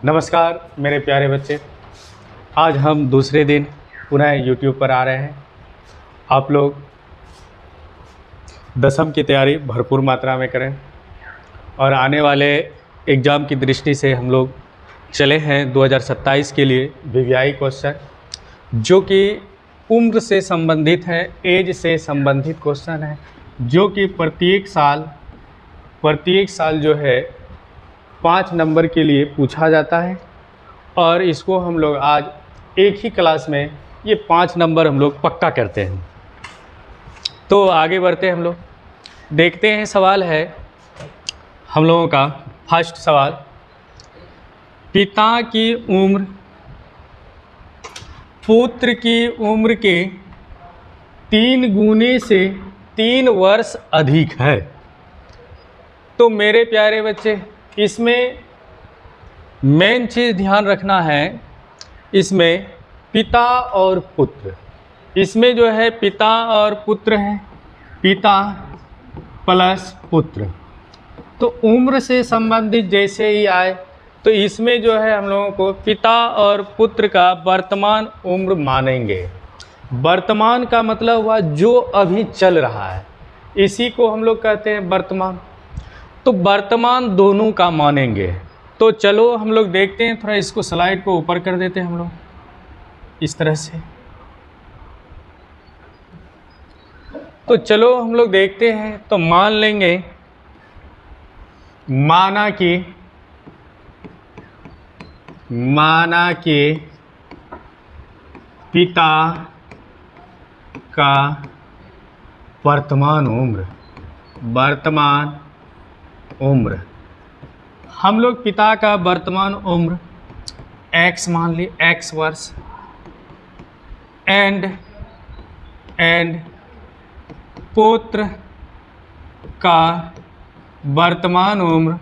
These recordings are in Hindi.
नमस्कार मेरे प्यारे बच्चे, आज हम दूसरे दिन पुनः YouTube पर आ रहे हैं। आप लोग दसम की तैयारी भरपूर मात्रा में करें और आने वाले एग्ज़ाम की दृष्टि से हम लोग चले हैं 2027 के लिए वीवीआई क्वेश्चन, जो कि उम्र से संबंधित है, एज से संबंधित क्वेश्चन है, जो कि प्रत्येक साल जो है 5 नंबर के लिए पूछा जाता है। और इसको हम लोग आज एक ही क्लास में ये 5 नंबर हम लोग पक्का करते हैं। तो आगे बढ़ते हैं, हम लोग देखते हैं। सवाल है हम लोगों का फर्स्ट सवाल, पिता की उम्र पुत्र की उम्र के 3 गुने से 3 वर्ष अधिक है। तो मेरे प्यारे बच्चे, इसमें मेन चीज़ ध्यान रखना है, इसमें पिता और पुत्र, इसमें जो है पिता और पुत्र है, पिता प्लस पुत्र। तो उम्र से संबंधित जैसे ही आए तो इसमें जो है हम लोगों को पिता और पुत्र का वर्तमान उम्र मानेंगे। वर्तमान का मतलब हुआ जो अभी चल रहा है, इसी को हम लोग कहते हैं वर्तमान। तो वर्तमान दोनों का मानेंगे। तो चलो हम लोग देखते हैं, थोड़ा इसको स्लाइड को ऊपर कर देते हैं हम लोग इस तरह से। तो चलो हम लोग देखते हैं। तो मान लेंगे, माना कि पिता का वर्तमान उम्र हम लोग पिता का वर्तमान उम्र x मान ली, x वर्ष, एंड पुत्र का वर्तमान उम्र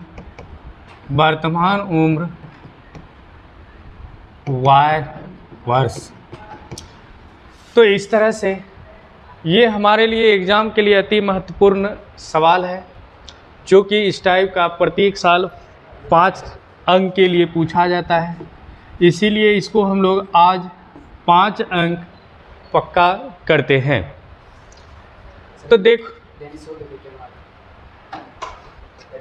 y वर्ष। तो इस तरह से ये हमारे लिए एग्ज़ाम के लिए अति महत्वपूर्ण सवाल है, जो कि इस टाइप का प्रत्येक साल 5 अंक के लिए पूछा जाता है। इसीलिए इसको हम लोग आज 5 अंक पक्का करते हैं। तो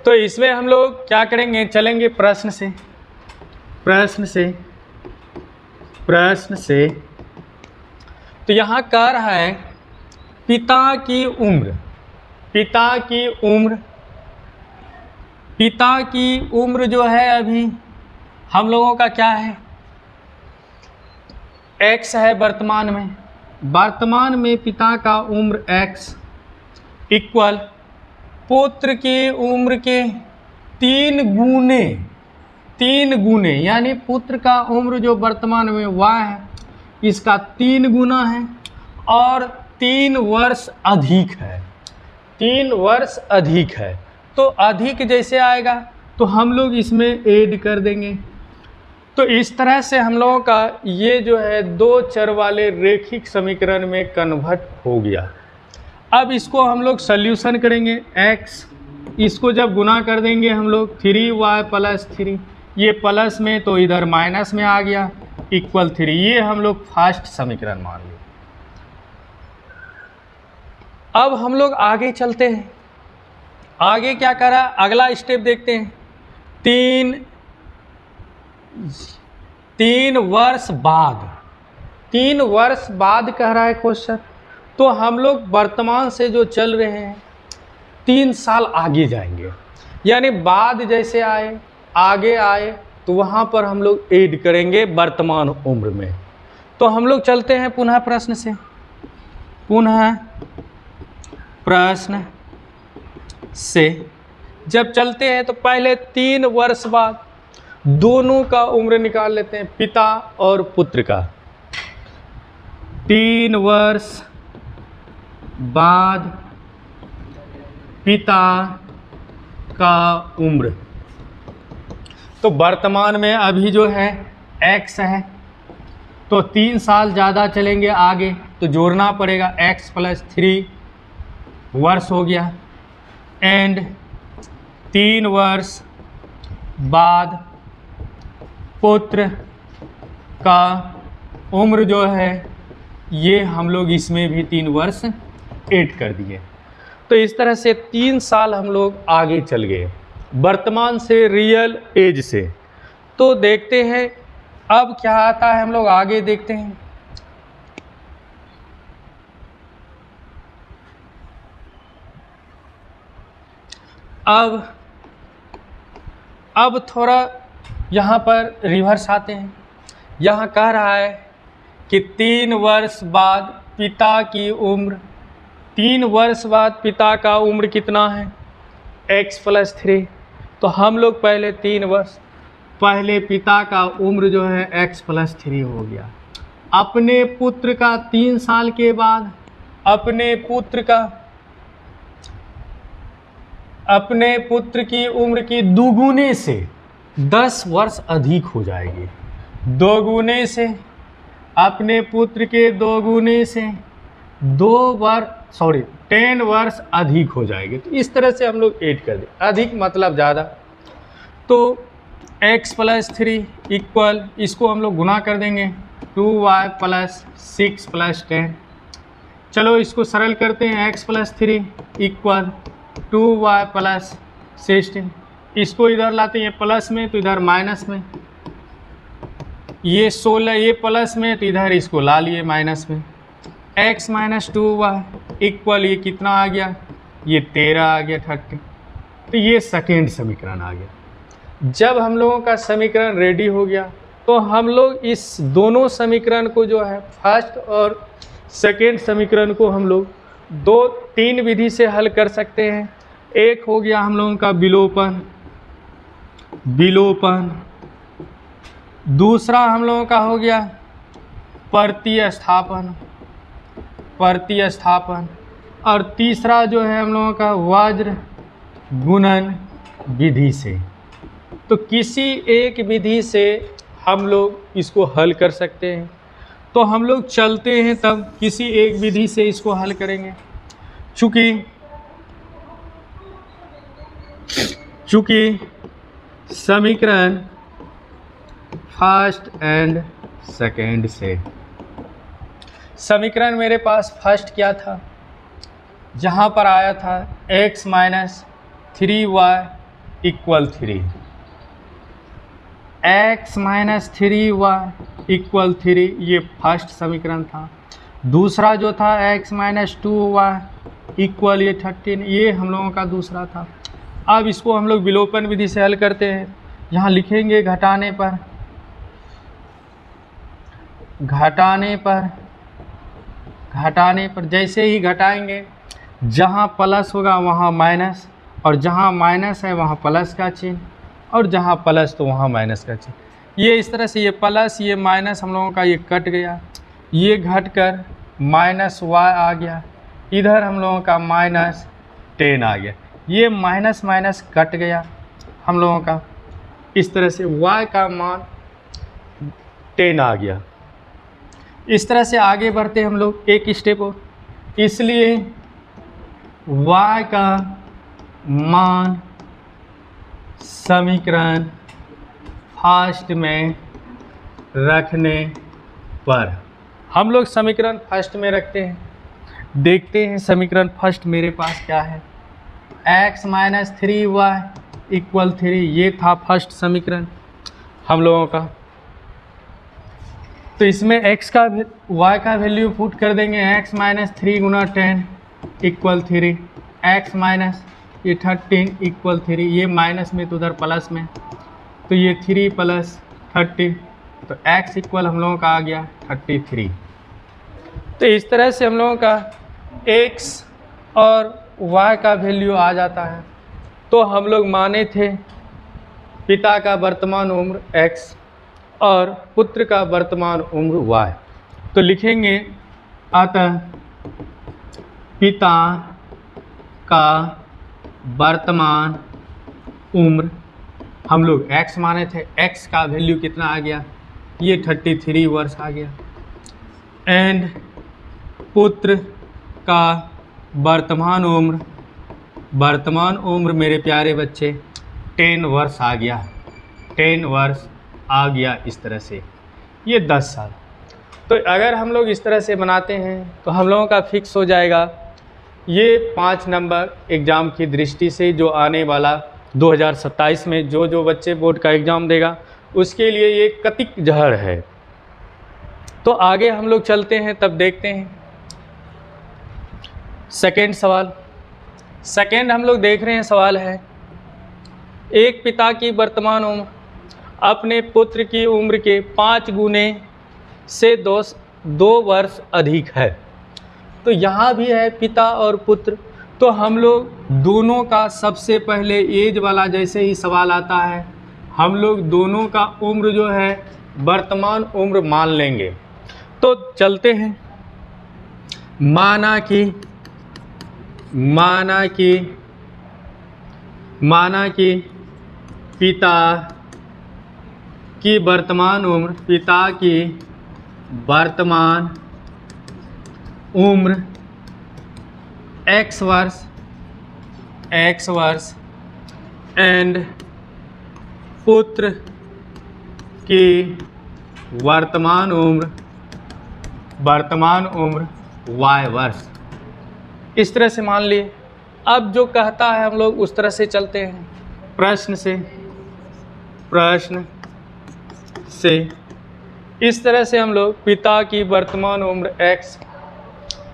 तो इसमें हम लोग क्या करेंगे, चलेंगे प्रश्न से। तो यहाँ कह रहा है पिता की उम्र जो है अभी हम लोगों का क्या है, x है वर्तमान में पिता का उम्र x इक्वल पुत्र की उम्र के 3 गुने, यानी पुत्र का उम्र जो वर्तमान में y है, इसका 3 गुना है और 3 वर्ष अधिक है। तो अधिक जैसे आएगा तो हम लोग इसमें ऐड कर देंगे। तो इस तरह से हम लोगों का ये जो है 2 चर वाले रेखिक समीकरण में कन्वर्ट हो गया। अब इसको हम लोग सॉल्यूशन करेंगे। x इसको जब गुना कर देंगे हम लोग 3y + 3, ये प्लस में तो इधर माइनस में आ गया, इक्वल 3। ये हम लोग फर्स्ट समीकरण मान लिए। अब हम लोग आगे चलते हैं। आगे क्या करा, अगला स्टेप देखते हैं। 3 वर्ष बाद कह रहा है क्वेश्चन। तो हम लोग वर्तमान से जो चल रहे हैं 3 साल आगे जाएंगे, यानी बाद जैसे आगे आए तो वहाँ पर हम लोग ऐड करेंगे वर्तमान उम्र में। तो हम लोग चलते हैं पुनः प्रश्न से जब चलते हैं तो पहले 3 वर्ष बाद दोनों का उम्र निकाल लेते हैं, पिता और पुत्र का। 3 वर्ष बाद पिता का उम्र, तो वर्तमान में अभी जो है x है, तो 3 साल ज़्यादा चलेंगे आगे तो जोड़ना पड़ेगा, x + 3 वर्ष हो गया। एंड 3 वर्ष बाद पुत्र का उम्र जो है ये हम लोग इसमें भी 3 वर्ष ऐड कर दिए। तो इस तरह से 3 साल हम लोग आगे चल गए वर्तमान से, रियल एज से। तो देखते हैं अब क्या आता है, हम लोग आगे देखते हैं। अब थोड़ा यहाँ पर रिवर्स आते हैं। यहाँ कह रहा है कि 3 वर्ष बाद पिता की उम्र, 3 वर्ष बाद पिता का उम्र कितना है, x + 3। तो हम लोग पहले 3 वर्ष पहले पिता का उम्र जो है x + 3 हो गया। अपने पुत्र का 3 साल के बाद अपने पुत्र की उम्र की दोगुने से 10 वर्ष अधिक हो जाएगी। दोगुने से अपने पुत्र के दोगुने से 10 वर्ष अधिक हो जाएगी। तो इस तरह से हम लोग ऐड कर दें, अधिक मतलब ज़्यादा। तो x + 3 इक्वल, इसको हम लोग गुना कर देंगे 2y + 6 + 10। चलो इसको सरल करते हैं। x + 3 equal 2y + 16। इसको इधर लाते हैं प्लस में तो इधर माइनस में, ये 16 ये प्लस में तो इधर इसको ला लिए माइनस में। x - 2y इक्वल ये कितना आ गया, ये 13 आ गया 30। तो ये सेकेंड समीकरण आ गया। जब हम लोगों का समीकरण रेडी हो गया तो हम लोग इस दोनों समीकरण को जो है फर्स्ट और सेकेंड समीकरण को हम लोग 2-3 विधि से हल कर सकते हैं। एक हो गया हम लोगों का विलोपन, दूसरा हम लोगों का हो गया प्रतिस्थापन, और तीसरा जो है हम लोगों का वज्र गुणन विधि से। तो किसी एक विधि से हम लोग इसको हल कर सकते हैं। तो हम लोग चलते हैं तब किसी एक विधि से इसको हल करेंगे। चूँकि समीकरण फर्स्ट एंड सेकेंड से, समीकरण मेरे पास फर्स्ट क्या था, जहाँ पर आया था x - 3y = 3, x - 3y = 3, ये फर्स्ट समीकरण था। दूसरा जो था x - 2y = ये 13, ये हम लोगों का दूसरा था। अब इसको हम लोग विलोपन विधि से हल करते हैं। यहाँ लिखेंगे घटाने पर जैसे ही घटाएंगे, जहाँ प्लस होगा वहाँ माइनस, और जहाँ माइनस है वहाँ प्लस का चिन्ह, और जहाँ प्लस तो वहाँ माइनस का चिन्ह। ये इस तरह से ये प्लस ये माइनस हम लोगों का ये कट गया, ये घट कर -y आ गया, इधर हम लोगों का -10 आ गया, ये माइनस माइनस कट गया हम लोगों का। इस तरह से y का मान 10 आ गया। इस तरह से आगे बढ़ते हम लोग एक स्टेप और, इसलिए y का मान समीकरण फर्स्ट में रखने पर, हम लोग समीकरण फर्स्ट में रखते हैं। देखते हैं समीकरण फर्स्ट मेरे पास क्या है, x - 3y = 3, ये था फर्स्ट समीकरण हम लोगों का। तो इसमें y का वैल्यू पुट कर देंगे, x - 3 × 10 = 3, x - ये 13 = 3, ये माइनस में तो उधर प्लस में, तो ये 3 + 30, तो x इक्वल हम लोगों का आ गया 33। तो इस तरह से हम लोगों का x और y का वैल्यू आ जाता है। तो हम लोग माने थे पिता का वर्तमान उम्र x और पुत्र का वर्तमान उम्र y। तो लिखेंगे अतः पिता का वर्तमान उम्र, हम लोग x माने थे, x का वैल्यू कितना आ गया, ये 33 वर्ष आ गया, एंड पुत्र का वर्तमान उम्र मेरे प्यारे बच्चे 10 वर्ष आ गया, 10 वर्ष आ गया इस तरह से, ये 10 साल। तो अगर हम लोग इस तरह से बनाते हैं तो हम लोगों का फिक्स हो जाएगा ये 5 नंबर एग्ज़ाम की दृष्टि से जो आने वाला 2027 में जो बच्चे बोर्ड का एग्ज़ाम देगा उसके लिए ये कतिक जहर है। तो आगे हम लोग चलते हैं, तब देखते हैं सेकेंड सवाल। सेकेंड हम लोग देख रहे हैं, सवाल है एक पिता की वर्तमान उम्र अपने पुत्र की उम्र के 5 गुने से 2 वर्ष अधिक है। तो यहाँ भी है पिता और पुत्र, तो हम लोग दोनों का सबसे पहले एज वाला जैसे ही सवाल आता है हम लोग दोनों का उम्र जो है वर्तमान उम्र मान लेंगे। तो चलते हैं, माना कि पिता की वर्तमान उम्र x वर्ष एंड पुत्र की वर्तमान उम्र y वर्ष, इस तरह से मान लिए। अब जो कहता है हम लोग उस तरह से चलते हैं, प्रश्न से इस तरह से हम लोग पिता की वर्तमान उम्र x,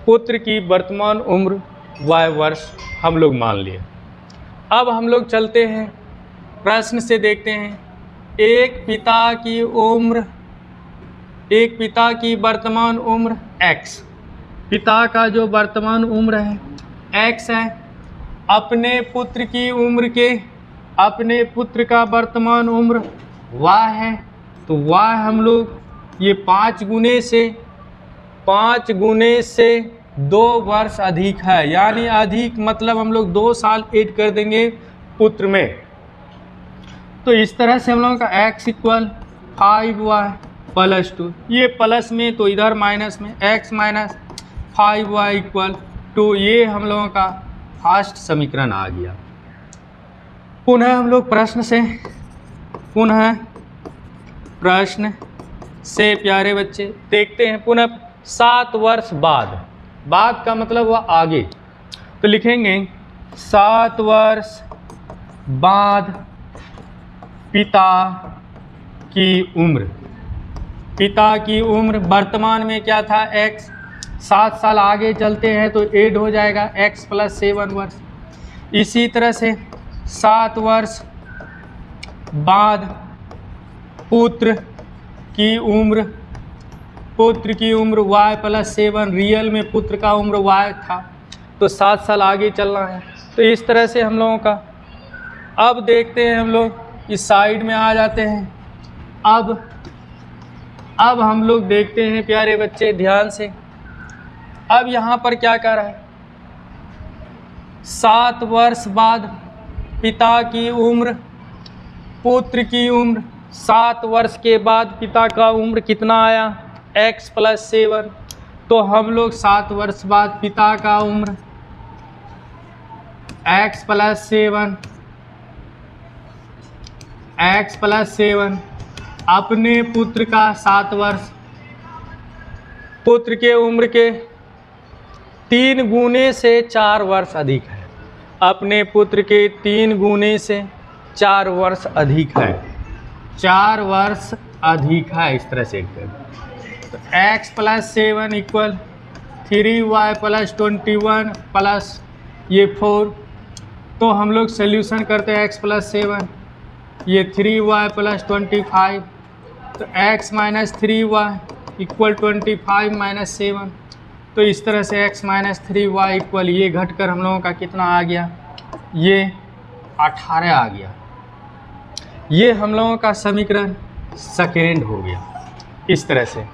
पुत्र की वर्तमान उम्र y वर्ष हम लोग मान लिए। अब हम लोग चलते हैं प्रश्न से, देखते हैं एक पिता की वर्तमान उम्र x, पिता का जो वर्तमान उम्र है x है, अपने पुत्र का वर्तमान उम्र y है। तो y हम लोग ये 5 गुने से 2 वर्ष अधिक है, यानी अधिक मतलब हम लोग 2 साल ऐड कर देंगे पुत्र में। तो इस तरह से हम लोगों का x इक्वल 5y प्लस 2, ये प्लस में तो इधर माइनस में x माइनस 5y इक्वल 2, ये हम लोगों का फर्स्ट समीकरण आ गया। पुनः हम लोग प्रश्न से प्यारे बच्चे देखते हैं, पुनः 7 वर्ष बाद का मतलब वह आगे, तो लिखेंगे 7 वर्ष बाद पिता की उम्र वर्तमान में क्या था x, 7 साल आगे चलते हैं तो ऐड हो जाएगा x प्लस 7 वर्ष। इसी तरह से 7 वर्ष बाद पुत्र की उम्र y प्लस 7, रियल में पुत्र का उम्र y था तो 7 साल आगे चलना है। तो इस तरह से हम लोगों का, अब देखते हैं हम लोग इस साइड में आ जाते हैं। अब हम लोग देखते हैं प्यारे बच्चे ध्यान से, अब यहाँ पर क्या कह रहा है, 7 वर्ष बाद पिता की उम्र, पुत्र की उम्र, 7 वर्ष के बाद पिता का उम्र कितना आया x प्लस 7, तो हम लोग 7 वर्ष बाद पिता का उम्र x प्लस 7 अपने पुत्र का 7 वर्ष, पुत्र के उम्र के 3 गुने से 4 वर्ष अधिक है, अपने पुत्र के 3 गुने से 4 वर्ष अधिक है, 4 वर्ष अधिक है, इस तरह से तो x plus 7 equal 3y plus 21 plus ये 4, तो हम लोग सोल्यूशन करते हैं x प्लस 7, ये 3y प्लस 25, तो x minus 3y equal 25 minus 7, तो इस तरह से x माइनस 3y इक्वल, ये घटकर हम लोगों का कितना आ गया, ये 18 आ गया। ये हम लोगों का समीकरण सेकेंड हो गया इस तरह से।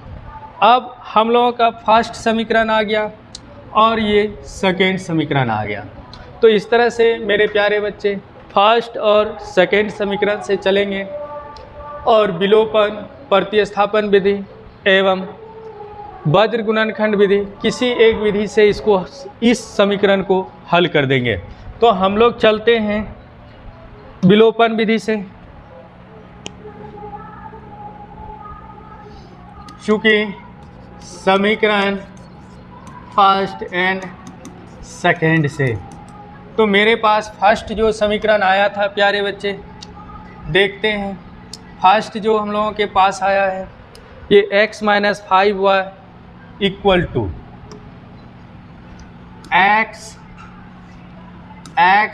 अब हम लोगों का फर्स्ट समीकरण आ गया और ये सेकेंड समीकरण आ गया। तो इस तरह से मेरे प्यारे बच्चे फर्स्ट और सेकेंड समीकरण से चलेंगे और विलोपन, प्रतिस्थापन विधि एवं वज्र गुणनखंड विधि, किसी एक विधि से इस समीकरण को हल कर देंगे। तो हम लोग चलते हैं विलोपन विधि से। चूँकि समीकरण फर्स्ट एंड सेकेंड से, तो मेरे पास फर्स्ट जो समीकरण आया था प्यारे बच्चे, देखते हैं फर्स्ट जो हम लोगों के पास आया है, ये x minus 5y equal to x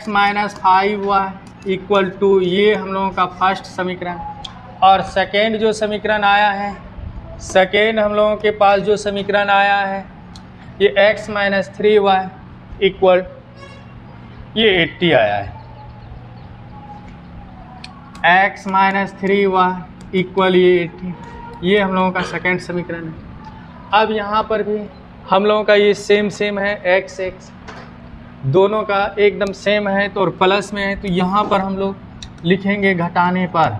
minus 5y equal to, ये हम लोगों का फर्स्ट समीकरण। और सेकेंड जो समीकरण आया है, सेकेंड हम लोगों के पास जो समीकरण आया है, ये x माइनस 3y इक्वल, ये 80 आया है। x माइनस 3y इक्वल ये 80, ये हम लोगों का सेकेंड समीकरण है। अब यहाँ पर भी हम लोगों का ये सेम है, x दोनों का एकदम सेम है तो और प्लस में है, तो यहाँ पर हम लोग लिखेंगे घटाने पर,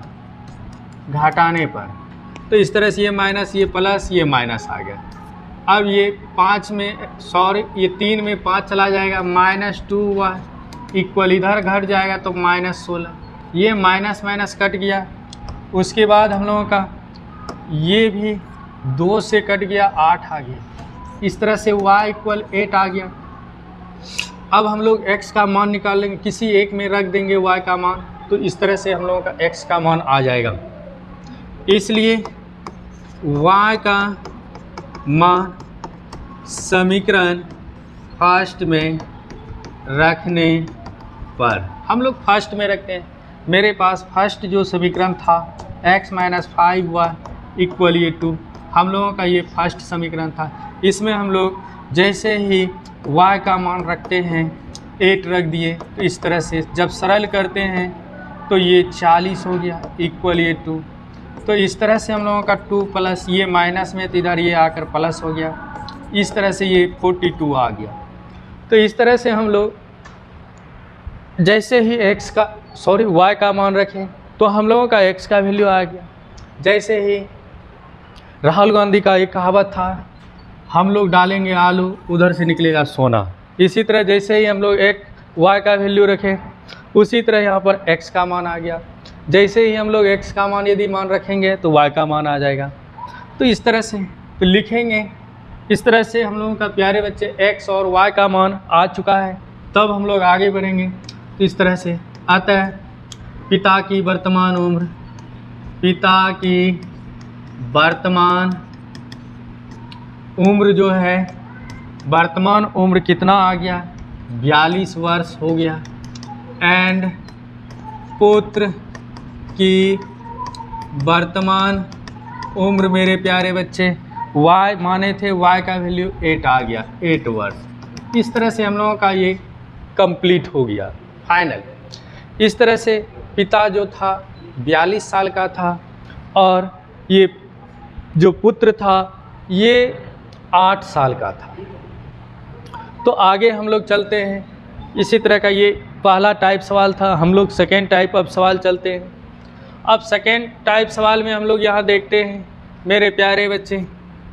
तो इस तरह से ये माइनस, ये प्लस, ये माइनस आ गया। अब ये 5 में, सॉरी ये 3 में 5 चला जाएगा, माइनस 2y इक्वल, इधर घट जाएगा तो माइनस 16, ये माइनस माइनस कट गया। उसके बाद हम लोगों का ये भी 2 से कट गया, 8 आ गया। इस तरह से y इक्वल 8 आ गया। अब हम लोग x का मान निकाल लेंगे, किसी एक में रख देंगे y का मान, तो इस तरह से हम लोगों का x का मान आ जाएगा। इसलिए y का मान समीकरण फर्स्ट में रखने पर, हम लोग फर्स्ट में रखते हैं। मेरे पास फर्स्ट जो समीकरण था x माइनस 5y इक्वल ये 2, हम लोगों का ये फर्स्ट समीकरण था। इसमें हम लोग जैसे ही y का मान रखते हैं 8 रख दिए, तो इस तरह से जब सरल करते हैं तो ये 40 हो गया इक्वल ये 2। तो इस तरह से हम लोगों का 2 प्लस ये माइनस में, तो इधर ये आकर प्लस हो गया, इस तरह से ये 42 आ गया। तो इस तरह से हम लोग जैसे ही y का मान रखें तो हम लोगों का x का वैल्यू आ गया। जैसे ही राहुल गांधी का एक कहावत था, हम लोग डालेंगे आलू उधर से निकलेगा सोना, इसी तरह जैसे ही हम लोग y का वैल्यू रखें उसी तरह यहाँ पर x का मान आ गया। जैसे ही हम लोग x का मान यदि मान रखेंगे तो y का मान आ जाएगा। तो इस तरह से तो लिखेंगे, इस तरह से हम लोगों का प्यारे बच्चे x और y का मान आ चुका है। तब हम लोग आगे बढ़ेंगे। तो इस तरह से आता है पिता की वर्तमान उम्र, पिता की वर्तमान उम्र जो है, वर्तमान उम्र कितना आ गया, 42 वर्ष हो गया। एंड पुत्र की वर्तमान उम्र मेरे प्यारे बच्चे, y माने थे, y का वैल्यू 8 आ गया, 8 वर्ष। इस तरह से हम लोगों का ये कंप्लीट हो गया, फाइनल। इस तरह से पिता जो था 42 साल का था और ये जो पुत्र था ये 8 साल का था। तो आगे हम लोग चलते हैं। इसी तरह का ये पहला टाइप सवाल था, हम लोग सेकेंड टाइप अब सवाल चलते हैं। अब सेकेंड टाइप सवाल में हम लोग यहाँ देखते हैं मेरे प्यारे बच्चे,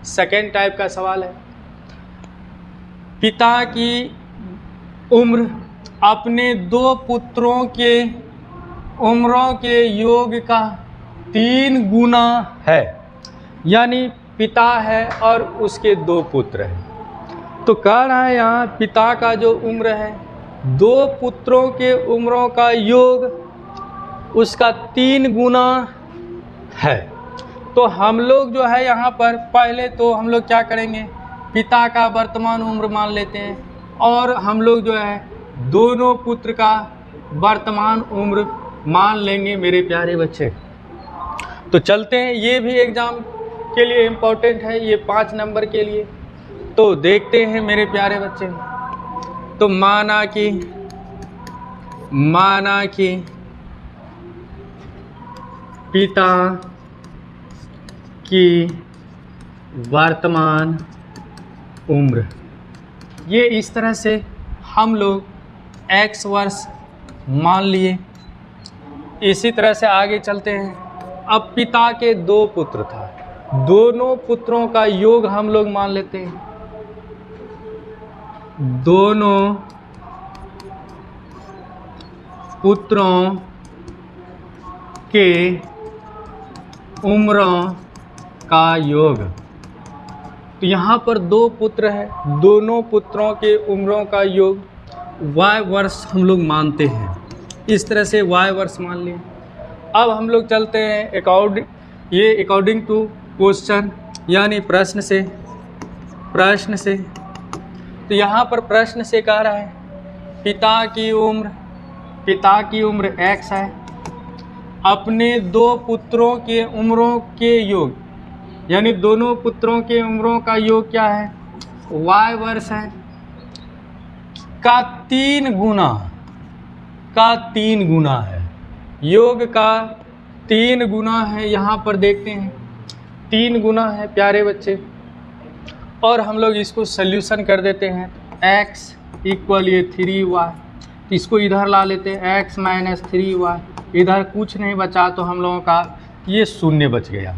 सेकेंड टाइप का सवाल है, पिता की उम्र अपने 2 पुत्रों के उम्रों के योग का 3 गुना है। यानी पिता है और उसके 2 पुत्र हैं। तो कह रहा है यहाँ पिता का जो उम्र है, 2 पुत्रों के उम्रों का योग उसका 3 गुना है। तो हम लोग जो है यहाँ पर पहले तो हम लोग क्या करेंगे, पिता का वर्तमान उम्र मान लेते हैं और हम लोग जो है दोनों पुत्र का वर्तमान उम्र मान लेंगे मेरे प्यारे बच्चे। तो चलते हैं, ये भी एग्ज़ाम के लिए इम्पोर्टेंट है, ये 5 नंबर के लिए। तो देखते हैं मेरे प्यारे बच्चे। तो माना कि पिता की वर्तमान उम्र, ये इस तरह से हम लोग x वर्ष मान लिए। इसी तरह से आगे चलते हैं। अब पिता के 2 पुत्र था, दोनों पुत्रों का योग हम लोग मान लेते हैं। दोनों पुत्रों के उम्रों का योग तो यहाँ पर 2 पुत्र हैं, दोनों पुत्रों के उम्रों का योग y वर्ष हम लोग मानते हैं। इस तरह से y वर्ष मान लिए। अब हम लोग चलते हैं अकॉर्डिंग टू क्वेश्चन, यानी प्रश्न से। तो यहाँ पर प्रश्न से कह रहा है पिता की उम्र x है, अपने 2 पुत्रों के उम्रों के योग, यानी दोनों पुत्रों के उम्रों का योग क्या है, y वर्ष है, का 3 गुना है, योग का 3 गुना है। यहाँ पर देखते हैं 3 गुना है प्यारे बच्चे, और हम लोग इसको सल्यूशन कर देते हैं। x इक्वल ये 3y, इसको इधर ला लेते हैं, x माइनस 3y, इधर कुछ नहीं बचा तो हम लोगों का ये शून्य बच गया।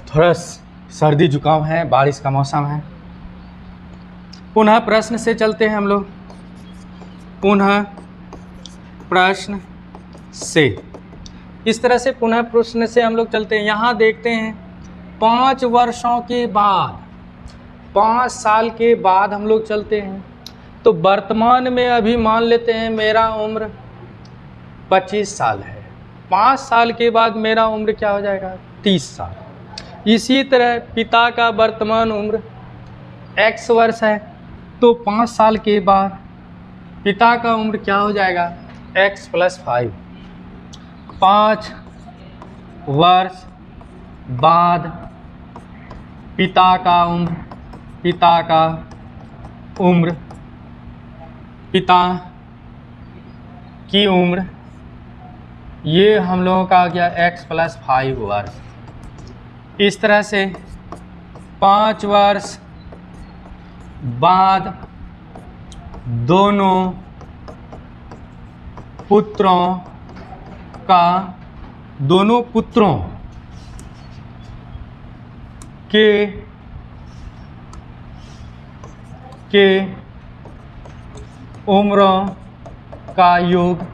थोड़ा सर्दी जुकाम है, बारिश का मौसम है। पुनः प्रश्न से चलते हैं हम लोग, पुनः प्रश्न से। इस तरह से पुनः प्रश्न से हम लोग चलते हैं। यहाँ देखते हैं 5 वर्षों के बाद, 5 साल के बाद हम लोग चलते हैं। तो वर्तमान में अभी मान लेते हैं मेरा उम्र 25 साल है, 5 साल के बाद मेरा उम्र क्या हो जाएगा, 30 साल। इसी तरह पिता का वर्तमान उम्र x वर्ष है, तो 5 साल के बाद पिता का उम्र क्या हो जाएगा, x + 5। 5 वर्ष बाद पिता की उम्र ये हम लोगों का आ गया x + 5 वर्ष। इस तरह से 5 वर्ष बाद दोनों पुत्रों के उम्रों का योग,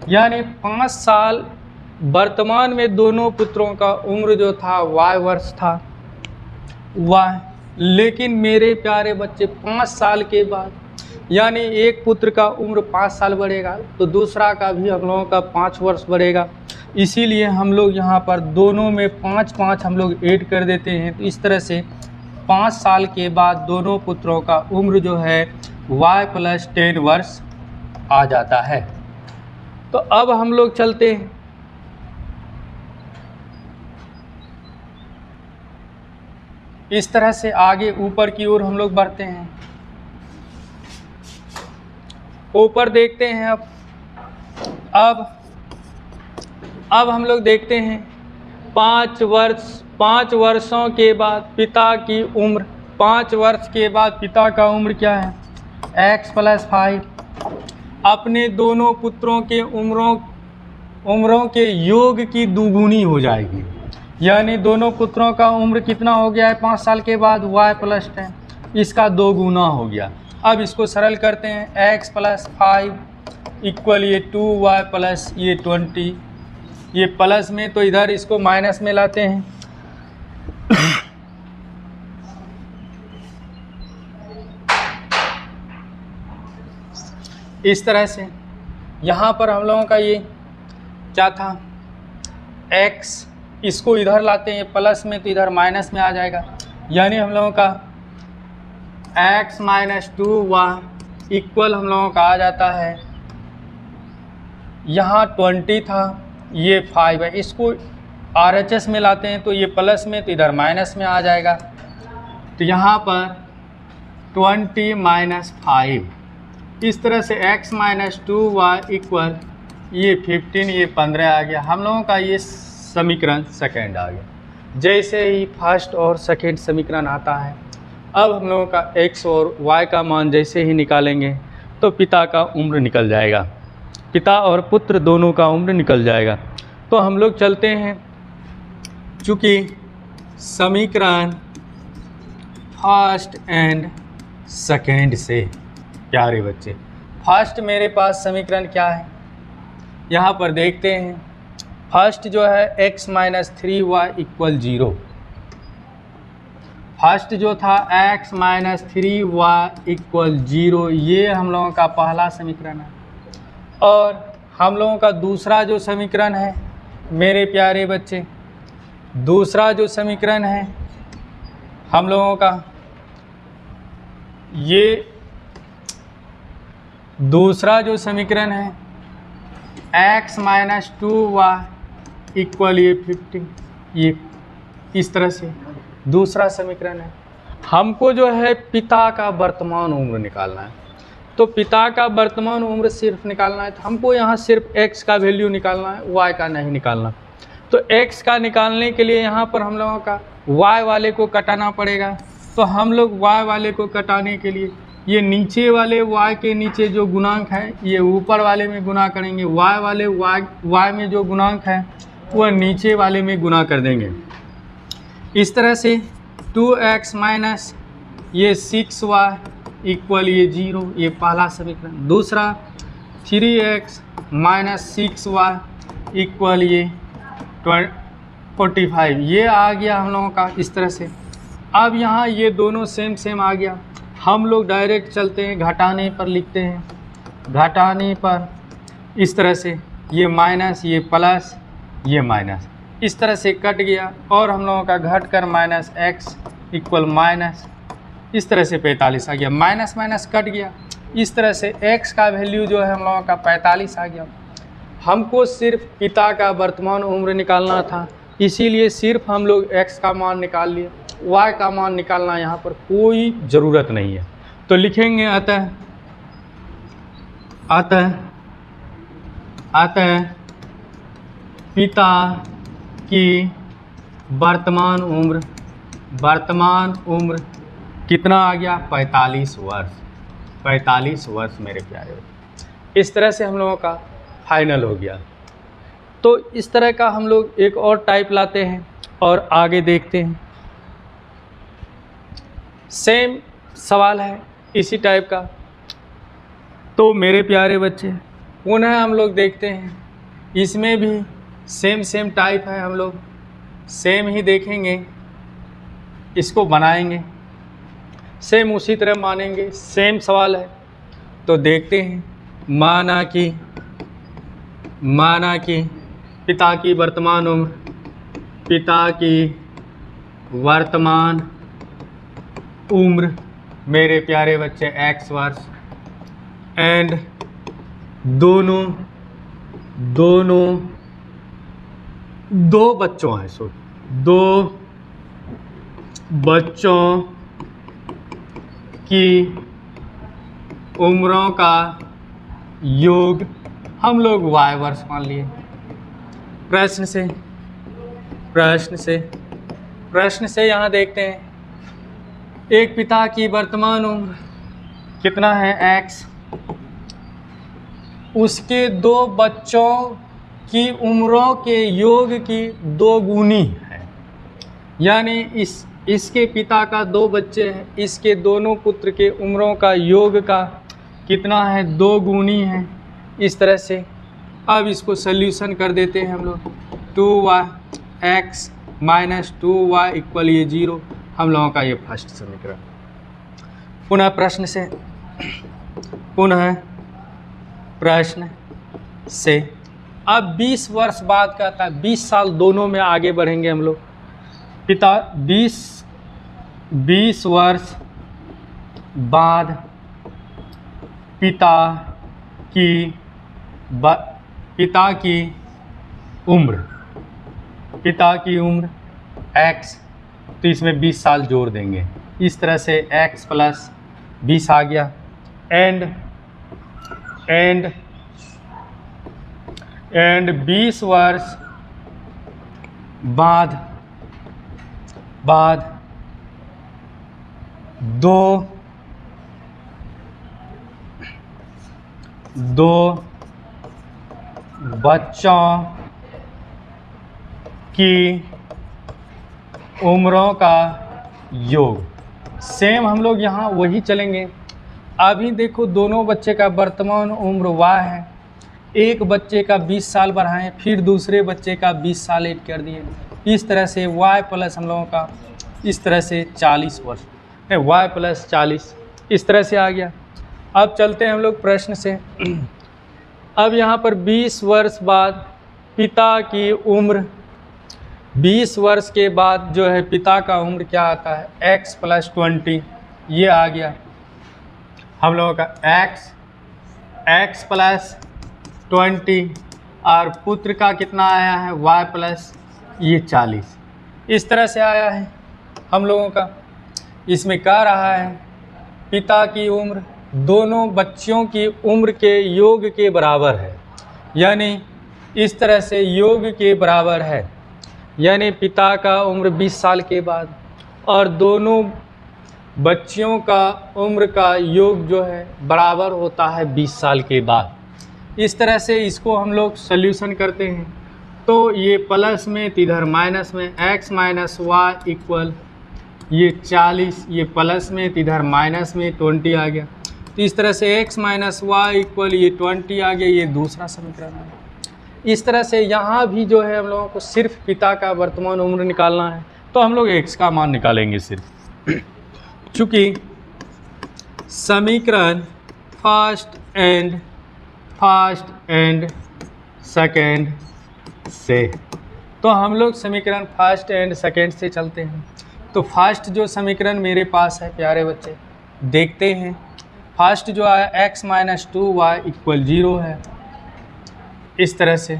यानी 5 साल वर्तमान में दोनों पुत्रों का उम्र जो था y वर्ष था, लेकिन मेरे प्यारे बच्चे 5 साल के बाद, यानी एक पुत्र का उम्र 5 साल बढ़ेगा तो दूसरा का भी हम लोगों का 5 वर्ष बढ़ेगा। इसीलिए हम लोग यहाँ पर दोनों में 5-5 हम लोग ऐड कर देते हैं। तो इस तरह से 5 साल के बाद दोनों पुत्रों का उम्र जो है y + 10 वर्ष आ जाता है। तो अब हम लोग चलते हैं इस तरह से आगे ऊपर की ओर हम लोग बढ़ते हैं। ऊपर देखते हैं अब हम लोग देखते हैं 5 वर्षों के बाद पिता की उम्र, 5 वर्ष के बाद पिता का उम्र क्या है, x + 5। अपने दोनों पुत्रों के उम्रों के योग की दुगुनी हो जाएगी, यानी दोनों पुत्रों का उम्र कितना हो गया है 5 साल के बाद, y + 10, इसका 2 गुना हो गया। अब इसको सरल करते हैं, x + 5 इक्वल ये 2y + ये 20, ये प्लस में तो इधर इसको माइनस में लाते हैं। इस तरह से यहाँ पर हम लोगों का ये क्या था, x, इसको इधर लाते हैं प्लस में तो इधर माइनस में आ जाएगा, यानी हम लोगों का x - 2y इक्वल हम लोगों का आ जाता है, यहाँ 20 था ये 5 है, इसको RHS में लाते हैं तो ये प्लस में तो इधर माइनस में आ जाएगा। तो यहाँ पर 20 - 5, इस तरह से x - 2y इक्वल ये 15, ये 15 आ गया। हम लोगों का ये समीकरण सेकेंड आ गया। जैसे ही फर्स्ट और सेकेंड समीकरण आता है, अब हम लोगों का x और y का मान जैसे ही निकालेंगे तो पिता का उम्र निकल जाएगा, पिता और पुत्र दोनों का उम्र निकल जाएगा। तो हम लोग चलते हैं, चूँकि समीकरण फर्स्ट एंड सेकेंड से, प्यारे बच्चे, फर्स्ट मेरे पास समीकरण क्या है, यहाँ पर देखते हैं फर्स्ट जो है x minus 3y equal 0। First जो था x माइनस 3y इक्वल 0, ये हम लोगों का पहला समीकरण है। और हम लोगों का दूसरा जो समीकरण है मेरे प्यारे बच्चे, दूसरा जो समीकरण है हम लोगों का, ये दूसरा जो समीकरण है x माइनस 2y इक्वल ये 15, ये इस तरह से दूसरा समीकरण है। हमको जो है पिता का वर्तमान उम्र निकालना है, तो पिता का वर्तमान उम्र सिर्फ निकालना है, तो हमको यहाँ सिर्फ x का वैल्यू निकालना है, y का नहीं निकालना। तो x का निकालने के लिए यहाँ पर हम लोगों का y वाले को कटाना पड़ेगा। तो हम लोग y वाले को कटाने के लिए ये नीचे वाले y के नीचे जो गुणांक है ये ऊपर वाले में गुना करेंगे, y वाले y में जो गुणांक है वह नीचे वाले में गुना कर देंगे। इस तरह से 2x माइनस ये 6y इक्वल ये 0, ये पहला समीकरण। दूसरा 3x माइनस 6y इक्वल ये 45, ये आ गया हम लोगों का इस तरह से। अब यहाँ ये दोनों सेम सेम आ गया, हम लोग डायरेक्ट चलते हैं घटाने पर, लिखते हैं घटाने पर इस तरह से, ये माइनस ये प्लस ये माइनस इस तरह से कट गया, और हम लोगों का घट कर माइनस x इक्वल माइनस इस तरह से 45 आ गया, माइनस माइनस कट गया। इस तरह से x का वैल्यू जो है हम लोगों का 45 आ गया। हमको सिर्फ पिता का वर्तमान उम्र निकालना था, इसीलिए सिर्फ हम लोग x का मान निकाल लिए, y का मान निकालना यहाँ पर कोई ज़रूरत नहीं है। तो लिखेंगे अतः पिता की वर्तमान उम्र कितना आ गया, 45 वर्ष। 45 वर्ष मेरे प्यारे। इस तरह से हम लोगों का फाइनल हो गया। तो इस तरह का हम लोग एक और टाइप लाते हैं और आगे देखते हैं। सेम सवाल है इसी टाइप का। तो मेरे प्यारे बच्चे पुनः हम लोग देखते हैं, इसमें भी सेम टाइप है, हम लोग सेम ही देखेंगे, इसको बनाएंगे, सेम उसी तरह मानेंगे, सेम सवाल है। तो देखते हैं, माना कि पिता की वर्तमान उम्र मेरे प्यारे बच्चे x वर्ष, एंड दोनों दो बच्चों हैं, दो बच्चों की उम्रों का योग हम लोग y वर्ष मान लिए। प्रश्न से यहाँ देखते हैं, एक पिता की वर्तमान उम्र कितना है x, उसके दो बच्चों की उम्रों के योग की 2 गुनी है, यानी इसके पिता का 2 बच्चे हैं, इसके दोनों पुत्र के उम्रों का योग का कितना है, 2 गुनी है। इस तरह से अब इसको सल्यूशन कर देते हैं हम लोग। 2x माइनस 2y इक्वल ये 0, हम लोगों का ये फर्स्ट समीकरण। पुनः प्रश्न से अब 20 वर्ष बाद का था, 20 साल दोनों में आगे बढ़ेंगे हम लोग। 20 वर्ष बाद पिता की उम्र x, तो इसमें 20 साल जोड़ देंगे, इस तरह से x प्लस 20 आ गया। एंड 20 वर्ष बाद दो बच्चों की उम्रों का योग। सेम हम लोग यहाँ वही चलेंगे। अभी देखो दोनों बच्चे का वर्तमान उम्र y है, एक बच्चे का 20 साल बढ़ाएं, फिर दूसरे बच्चे का 20 साल ऐड कर दिए। इस तरह से y प्लस हम लोगों का इस तरह से 40 वर्ष है, y प्लस 40 इस तरह से आ गया। अब चलते हैं हम लोग प्रश्न से। अब यहाँ पर 20 वर्ष बाद पिता की उम्र, 20 वर्ष के बाद जो है पिता का उम्र क्या आता है, x प्लस 20 ये आ गया हम लोगों का x प्लस 20 और पुत्र का कितना आया है y प्लस ये 40 इस तरह से आया है हम लोगों का। इसमें कह रहा है पिता की उम्र दोनों बच्चों की उम्र के योग के बराबर है, यानी इस तरह से योग के बराबर है, यानी पिता का उम्र 20 साल के बाद और दोनों बच्चियों का उम्र का योग जो है बराबर होता है 20 साल के बाद। इस तरह से इसको हम लोग सॉल्यूशन करते हैं तो ये प्लस में इधर माइनस में x माइनस वाई इक्वल ये 40, ये प्लस में इधर माइनस में 20 आ गया। तो इस तरह से x माइनस वाई इक्वल ये 20 आ गया, ये दूसरा समीकरण है। इस तरह से यहाँ भी जो है हम लोगों को सिर्फ पिता का वर्तमान उम्र निकालना है तो हम लोग x का मान निकालेंगे सिर्फ, चूँकि समीकरण फर्स्ट एंड सेकेंड से, तो हम लोग समीकरण फर्स्ट एंड सेकेंड से चलते हैं। तो फर्स्ट जो समीकरण मेरे पास है प्यारे बच्चे देखते हैं, फर्स्ट जो आया x माइनस 2y इक्वल 0 है, इस तरह से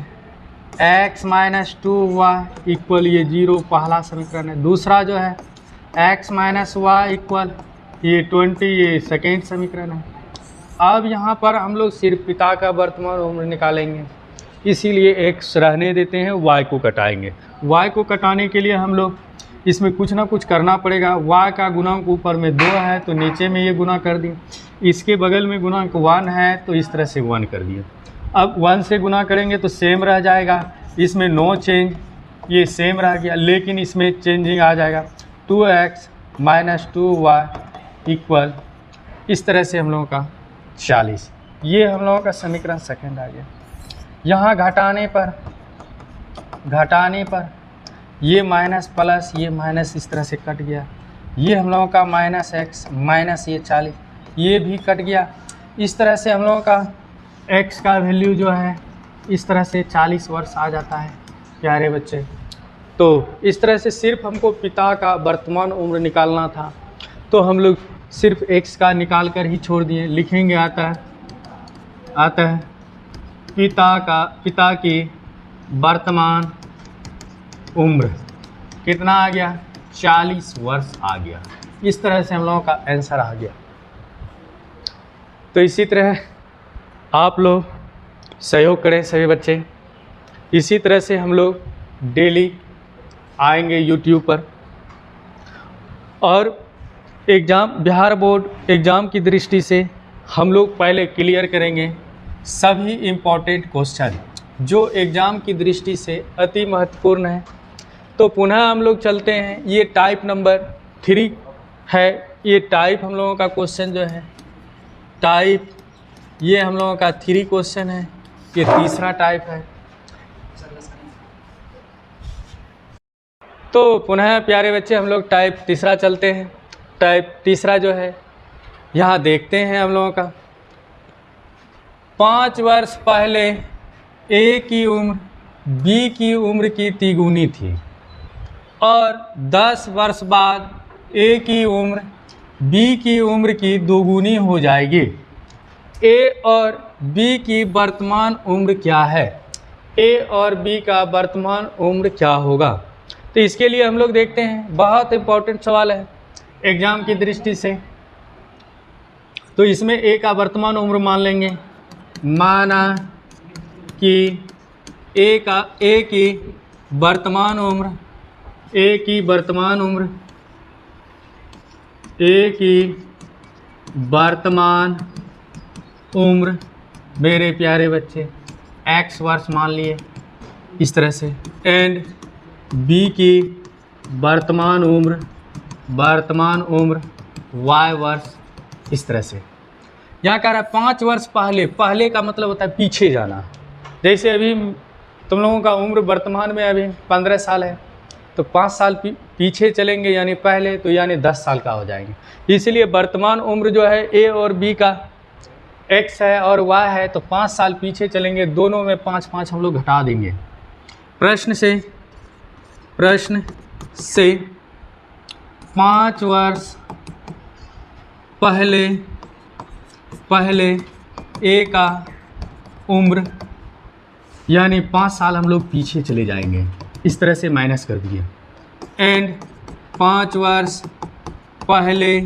x माइनस 2y इक्वल ये 0 पहला समीकरण है। दूसरा जो है x माइनस वाई इक्वल ये 20 ये सेकेंड समीकरण है। अब यहाँ पर हम लोग सिर्फ पिता का वर्तमान उम्र निकालेंगे, इसीलिए x रहने देते हैं, y को कटाएंगे। y को कटाने के लिए हम लोग इसमें कुछ ना कुछ करना पड़ेगा। y का गुणांक ऊपर में 2 है तो नीचे में ये गुना कर दिए, इसके बगल में गुणांक 1 है तो इस तरह से 1 कर दिए। अब 1 से गुना करेंगे तो सेम रह जाएगा, इसमें नो चेंज, ये सेम रह गया, लेकिन इसमें चेंजिंग आ जाएगा 2x माइनस 2y इक्वल इस तरह से हम लोगों का 40। ये हम लोगों का समीकरण सेकेंड आ गया। यहाँ घटाने पर ये माइनस प्लस ये माइनस इस तरह से कट गया, ये हम लोगों का माइनस x माइनस ये 40 ये भी कट गया। इस तरह से हम लोगों का x का वैल्यू जो है इस तरह से 40 वर्ष आ जाता है प्यारे बच्चे। तो इस तरह से सिर्फ हमको पिता का वर्तमान उम्र निकालना था तो हम लोग सिर्फ x का निकाल कर ही छोड़ दिए। लिखेंगे आता है पिता की वर्तमान उम्र कितना आ गया, 40 वर्ष आ गया। इस तरह से हम लोगों का आंसर आ गया। तो इसी तरह आप लोग सहयोग करें सभी बच्चे। इसी तरह से हम लोग डेली आएंगे YouTube पर और बिहार बोर्ड एग्ज़ाम की दृष्टि से हम लोग पहले क्लियर करेंगे सभी इम्पॉर्टेंट क्वेश्चन जो एग्ज़ाम की दृष्टि से अति महत्वपूर्ण है। तो पुनः हम लोग चलते हैं, ये टाइप नंबर 3 है, ये टाइप हम लोगों का क्वेश्चन जो है टाइप ये हम लोगों का 3 क्वेश्चन है, ये तीसरा टाइप है। तो पुनः प्यारे बच्चे हम लोग टाइप तीसरा चलते हैं। टाइप तीसरा जो है यहाँ देखते हैं हम लोगों का 5 वर्ष पहले A की उम्र B की उम्र की तिगुनी थी और 10 वर्ष बाद A की उम्र B की उम्र की दोगुनी हो जाएगी। A और B की वर्तमान उम्र क्या है, A और B का वर्तमान उम्र क्या होगा। तो इसके लिए हम लोग देखते हैं, बहुत इम्पोर्टेंट सवाल है एग्ज़ाम की दृष्टि से। तो इसमें A का वर्तमान उम्र मान लेंगे, माना कि A की वर्तमान उम्र मेरे प्यारे बच्चे x वर्ष मान लिए इस तरह से, एंड B की वर्तमान उम्र y वर्ष इस तरह से। यहाँ कह रहा है 5 वर्ष पहले का मतलब होता है पीछे जाना, जैसे अभी तुम लोगों का उम्र वर्तमान में अभी 15 साल है, तो 5 साल पीछे चलेंगे यानी पहले, तो यानी 10 साल का हो जाएंगे। इसलिए वर्तमान उम्र जो है ए और बी का x है और y है, तो 5 साल पीछे चलेंगे, दोनों में 5-5 हम लोग घटा देंगे। प्रश्न से 5 वर्ष पहले ए का उम्र यानी 5 साल हम लोग पीछे चले जाएंगे, इस तरह से माइनस कर दिए। एंड 5 वर्ष पहले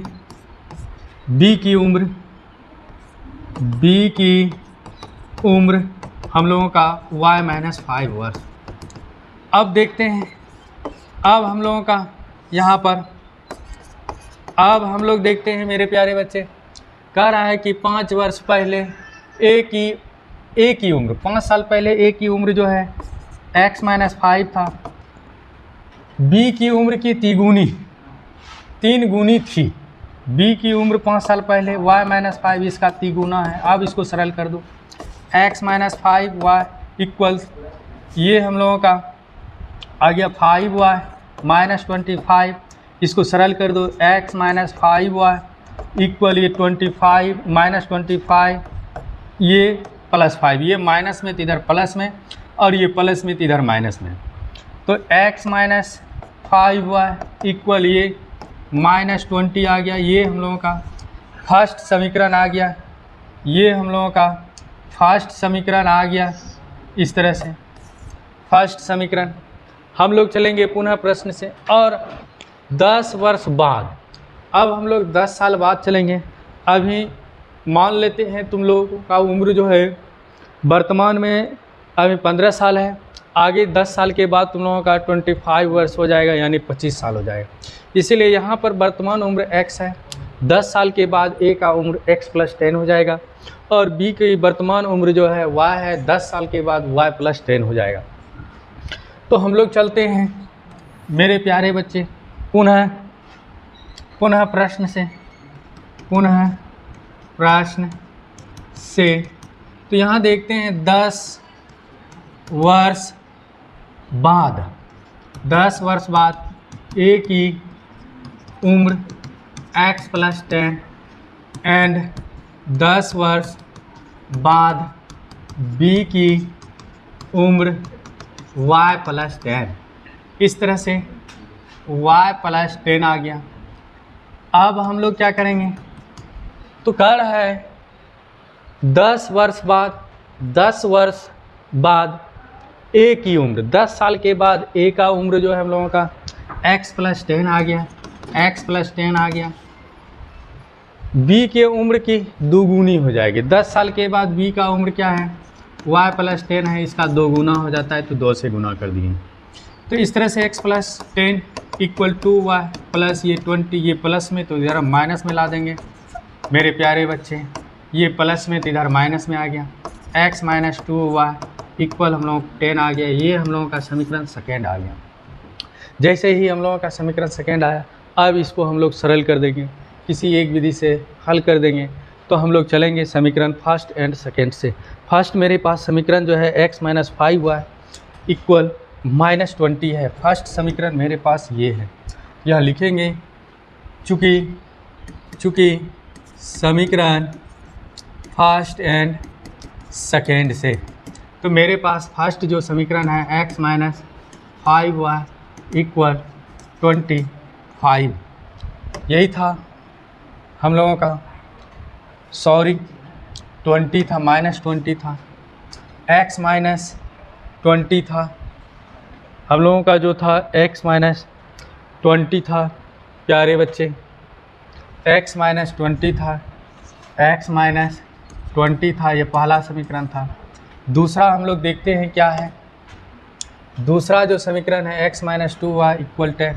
बी की उम्र हम लोगों का y-5 वर्ष। अब देखते हैं, अब हम लोगों का यहाँ पर, अब हम लोग देखते हैं मेरे प्यारे बच्चे, कह रहा है कि 5 वर्ष पहले ए की उम्र, 5 साल पहले ए की उम्र जो है x-5 था, बी की उम्र की 3 गुनी थी। बी की उम्र 5 साल पहले y-5 इसका 3 गुना है। अब इसको सरल कर दो, x-5 y इक्वल्स, ये हम लोगों का आ गया 5y -25, इसको सरल कर दो, x-5y इक्वल ये 25 -25, ये +5, ये माइनस में तो इधर प्लस में, और ये प्लस में तो इधर माइनस में, तो x-5y इक्वल ये -20 आ गया। ये हम लोगों का फर्स्ट समीकरण आ गया, ये हम लोगों का फर्स्ट समीकरण आ गया। इस तरह से फर्स्ट समीकरण हम लोग चलेंगे पुनः प्रश्न से, और 10 वर्ष बाद, अब हम लोग 10 साल बाद चलेंगे। अभी मान लेते हैं तुम लोगों का उम्र जो है वर्तमान में अभी 15 साल है, आगे 10 साल के बाद तुम लोगों का 25 वर्ष हो जाएगा, यानी 25 साल हो जाएगा। इसीलिए यहाँ पर वर्तमान उम्र x है, 10 साल के बाद a का उम्र x+10 हो जाएगा, और b की वर्तमान उम्र जो है y है, 10 साल के बाद y+10 हो जाएगा। तो हम लोग चलते हैं मेरे प्यारे बच्चे पुनः प्रश्न से, तो यहाँ देखते हैं 10 वर्ष बाद a की उम्र x+10 एंड 10 वर्ष बाद b की उम्र y+10, इस तरह से y+10 आ गया। अब हम लोग क्या करेंगे, तो कह रहा है 10 वर्ष बाद a की उम्र, 10 साल के बाद a का उम्र जो है हम लोगों का x+10 आ गया, b के उम्र की 2 गुनी हो जाएगी। 10 साल के बाद b का उम्र क्या है, y+10 है, इसका 2 गुना हो जाता है, तो 2 से गुना कर दिए। तो इस तरह से x+10 equal to y plus ये 20, ये प्लस में तो इधर माइनस में ला देंगे मेरे प्यारे बच्चे, ये प्लस में तो इधर माइनस में आ गया, x-2y इक्वल हम लोग 10 आ गया। ये हम लोगों का समीकरण सेकेंड आ गया। जैसे ही हम लोगों का समीकरण सेकेंड आया, अब इसको हम लोग सरल कर देंगे, किसी एक विधि से हल कर देंगे। तो हम लोग चलेंगे समीकरण फर्स्ट एंड सेकेंड से। फर्स्ट मेरे पास समीकरण जो है x-5y इक्वल -20 है। फर्स्ट समीकरण मेरे पास ये है, यह लिखेंगे चूँकि समीकरण फर्स्ट एंड सेकेंड से, तो मेरे पास फर्स्ट जो समीकरण है x-5y इक्वल 25, यही था हम लोगों का, सॉरी 20 था, -20 था, x-20 था हम लोगों का, जो था x-20 था प्यारे बच्चे, x-20 था, ये पहला समीकरण था। दूसरा हम लोग देखते हैं क्या है, दूसरा जो समीकरण है x-2y इक्वल 10,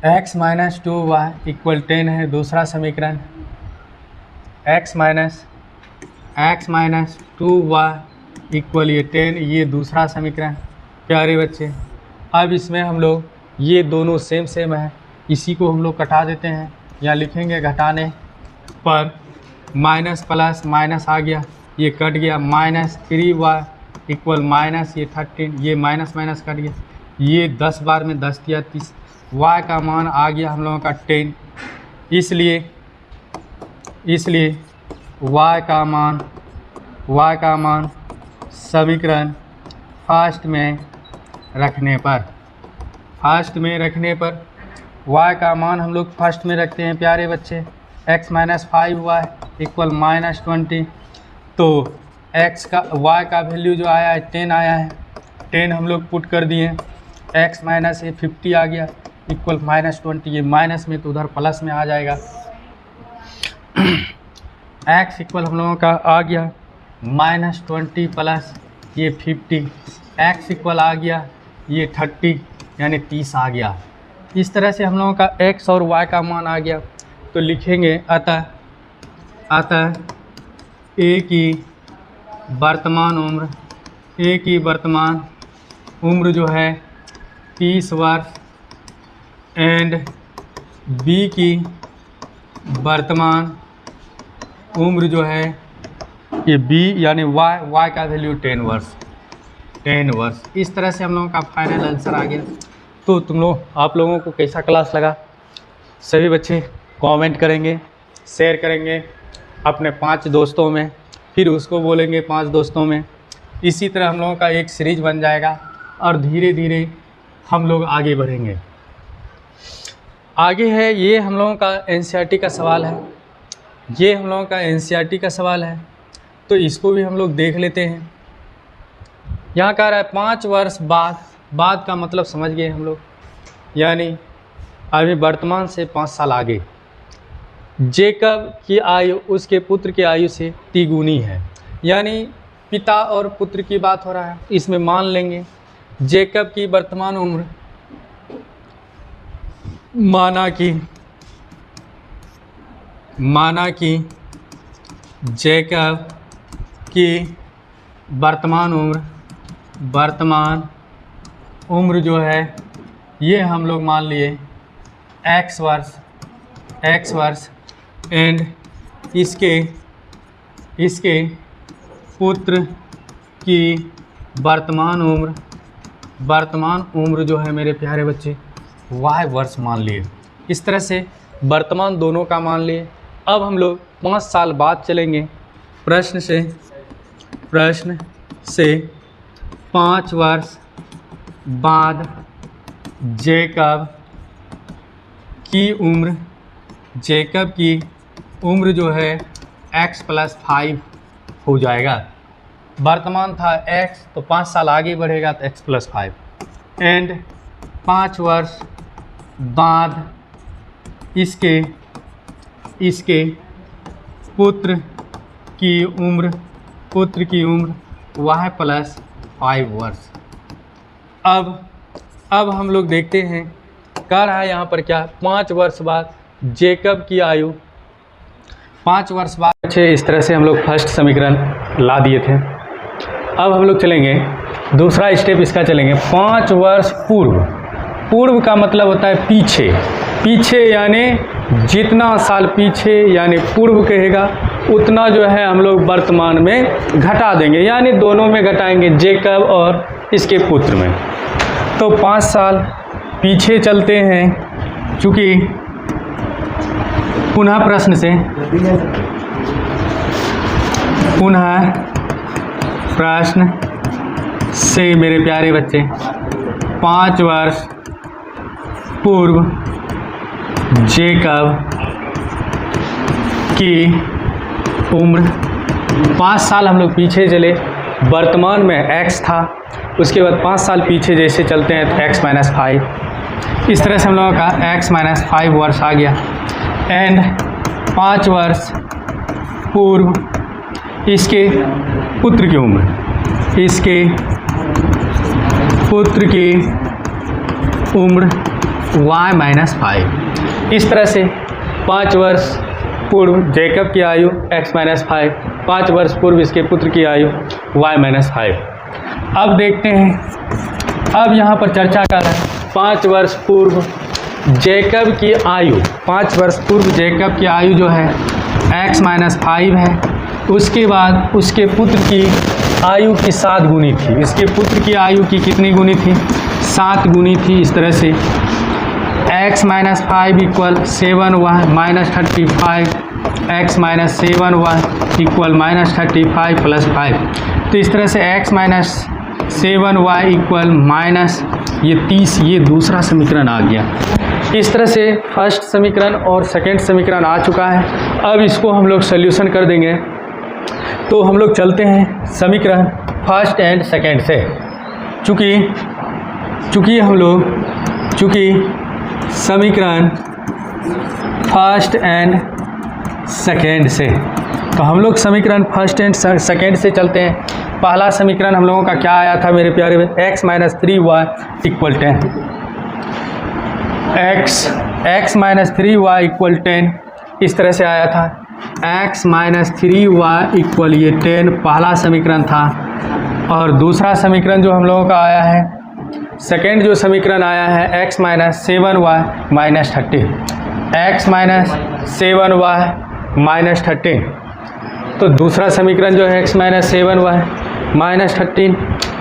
x-2y इक्वल 10 है दूसरा समीकरण, x-2y इक्वल ये 10, ये दूसरा समीकरण प्यारे बच्चे। अब इसमें हम लोग ये दोनों सेम है, इसी को हम लोग कटा देते हैं, या लिखेंगे घटाने पर माइनस प्लस माइनस आ गया, ये कट गया, -3y इक्वल माइनस ये 13, ये माइनस माइनस कट गया, ये 10 बार में 10 दिया 30, y का मान आ गया हम लोगों का 10। इसलिए y का मान समीकरण फर्स्ट में रखने पर y का मान हम लोग फर्स्ट में रखते हैं प्यारे बच्चे। x माइनस 5y इक्वल -20, तो y का वैल्यू जो आया है 10 आया है, 10 हम लोग पुट कर दिए, x माइनस ये 50 आ गया इक्वल -20, ये माइनस में तो उधर प्लस में आ जाएगा। x इक्वल हम लोगों का आ गया -20 प्लस ये 50, x इक्वल आ गया ये 30 यानी 30 आ गया। इस तरह से हम लोगों का x और y का मान आ गया। तो लिखेंगे अतः a की वर्तमान उम्र जो है 30 वर्ष एंड b की वर्तमान उम्र जो है ये b यानी y का वैल्यू 10 वर्ष। इस तरह से हम लोगों का फाइनल आंसर आ गया। तो आप लोगों को कैसा क्लास लगा? सभी बच्चे कमेंट करेंगे, शेयर करेंगे अपने 5 दोस्तों में, फिर उसको बोलेंगे 5 दोस्तों में। इसी तरह हम लोगों का एक सीरीज बन जाएगा और धीरे धीरे हम लोग आगे बढ़ेंगे। आगे है ये हम लोगों का एनसीईआरटी का सवाल है, तो इसको भी हम लोग देख लेते हैं। यहाँ कह रहा है 5 वर्ष बाद का मतलब समझ गए हम लोग, यानी अभी वर्तमान से 5 साल आगे। जेकब की आयु उसके पुत्र की आयु से तिगुनी है, यानी पिता और पुत्र की बात हो रहा है। इसमें मान लेंगे जेकब की वर्तमान उम्र, माना कि जेकब की वर्तमान उम्र जो है ये हम लोग मान लिए x वर्ष एंड इसके पुत्र की वर्तमान उम्र जो है मेरे प्यारे बच्चे y वर्ष मान लिए। इस तरह से वर्तमान दोनों का मान लिए। अब हम लोग 5 साल बाद चलेंगे। प्रश्न से 5 वर्ष बाद जेकब की उम्र जो है x + 5 हो जाएगा। वर्तमान था x, तो 5 साल आगे बढ़ेगा तो x + 5 एंड 5 वर्ष बाद इसके पुत्र की उम्र y + 5 वर्ष। अब हम लोग देखते हैं कह रहा है यहाँ पर क्या, 5 वर्ष बाद जेकब की आयु 5 वर्ष बाद। अच्छे, इस तरह से हम लोग फर्स्ट समीकरण ला दिए थे। अब हम लोग चलेंगे दूसरा स्टेप इसका चलेंगे 5 वर्ष पूर्व का मतलब होता है पीछे यानी जितना साल पीछे यानी पूर्व कहेगा उतना जो है हम लोग वर्तमान में घटा देंगे, यानी दोनों में घटाएंगे, जेकब और इसके पुत्र में। तो 5 साल पीछे चलते हैं, चूँकि पुनः प्रश्न से मेरे प्यारे बच्चे 5 वर्ष पूर्व जेकब की उम्र, 5 साल हम लोग पीछे चले, वर्तमान में x था, उसके बाद 5 साल पीछे जैसे चलते हैं तो x - 5, इस तरह से हम लोगों का x - 5 वर्ष आ गया एंड 5 वर्ष पूर्व इसके पुत्र की उम्र y - 5। इस तरह से 5 वर्ष पूर्व जेकब की आयु x - 5, 5 वर्ष पूर्व इसके पुत्र की आयु y - 5। अब देखते हैं, अब यहाँ पर चर्चा कर रहा है 5 वर्ष पूर्व जेकब की आयु, 5 वर्ष पूर्व जेकब की आयु जो है x माइनस 5 है। उसके बाद उसके पुत्र की आयु की 7 गुनी थी। इसके पुत्र की आयु की कितनी गुनी थी? 7 गुनी थी। इस तरह से x minus 5 equal 7y minus 35, x minus 7y equal minus 35 plus 5। तो इस तरह से x minus 7y equal minus ये 30, ये दूसरा समीकरण आ गया। इस तरह से फर्स्ट समीकरण और सेकंड समीकरण आ चुका है। अब इसको हम लोग सोल्यूशन कर देंगे। तो हम लोग चलते हैं समीकरण फर्स्ट एंड सेकंड से। चूँकि समीकरण फर्स्ट एंड सेकंड से, तो हम लोग समीकरण फर्स्ट एंड सेकंड से चलते हैं। पहला समीकरण हम लोगों का क्या आया था मेरे प्यारे में? x minus 3y equal 10। x minus 3y equal 10 इस तरह से आया था। x माइनस 3y इक्वल ये 10 पहला समीकरण था। और दूसरा समीकरण जो हम लोगों का आया है, सेकेंड जो समीकरण आया है, x minus 7y minus 13, x minus 7y minus 13। तो दूसरा समीकरण जो है x माइनस 7y माइनस 13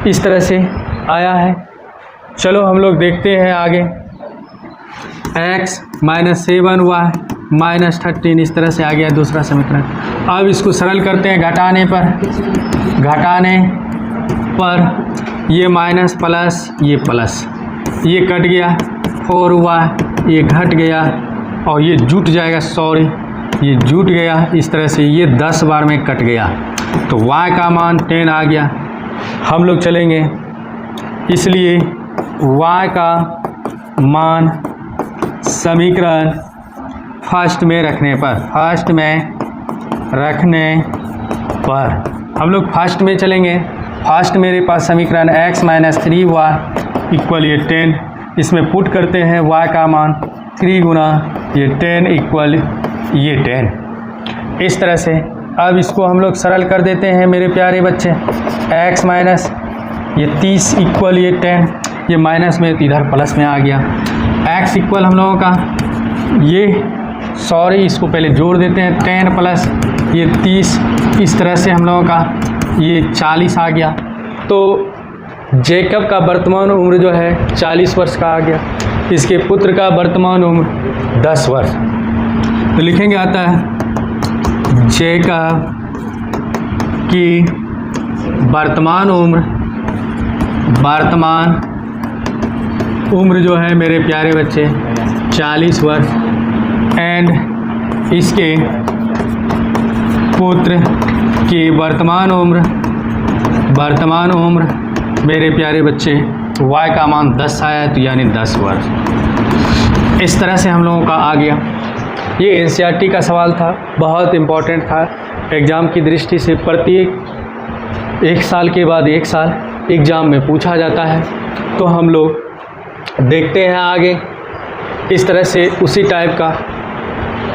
इस तरह से आया है। चलो हम लोग देखते हैं आगे। x माइनस 7y माइनस 13 इस तरह से आ गया दूसरा समीकरण। अब इसको सरल करते हैं। घटाने पर ये माइनस प्लस ये प्लस, ये कट गया, 4y ये घट गया और ये जुट जाएगा, ये जुट गया। इस तरह से ये 10 बार में कट गया, तो y का मान 10 आ गया। हम लोग चलेंगे, इसलिए y का मान समीकरण फर्स्ट में रखने पर हम लोग फर्स्ट में चलेंगे। फर्स्ट मेरे पास समीकरण x माइनस 3y इक्वल ये 10, इसमें पुट करते हैं y का मान 3 गुना ये 10 इक्वल ये 10 इस तरह से। अब इसको हम लोग सरल कर देते हैं मेरे प्यारे बच्चे। x माइनस ये 30 इक्वल ये 10, ये माइनस में इधर प्लस में आ गया। x इक्वल हम लोगों का ये इसको पहले जोड़ देते हैं, 10 प्लस ये 30 इस तरह से हम लोगों का ये 40 आ गया। तो जेकब का वर्तमान उम्र जो है 40 वर्ष का आ गया। इसके पुत्र का वर्तमान उम्र 10 वर्ष। तो लिखेंगे आता है जेकब की वर्तमान उम्र जो है मेरे प्यारे बच्चे 40 वर्ष एंड इसके पुत्र की वर्तमान उम्र मेरे प्यारे बच्चे y का मान 10 आया, तो यानी 10 वर्ष। इस तरह से हम लोगों का आ गया। ये एनसीईआरटी का सवाल था, बहुत इम्पोर्टेंट था एग्ज़ाम की दृष्टि से। प्रत्येक 1 साल के बाद 1 साल एग्ज़ाम में पूछा जाता है। तो हम लोग देखते हैं आगे। इस तरह से उसी टाइप का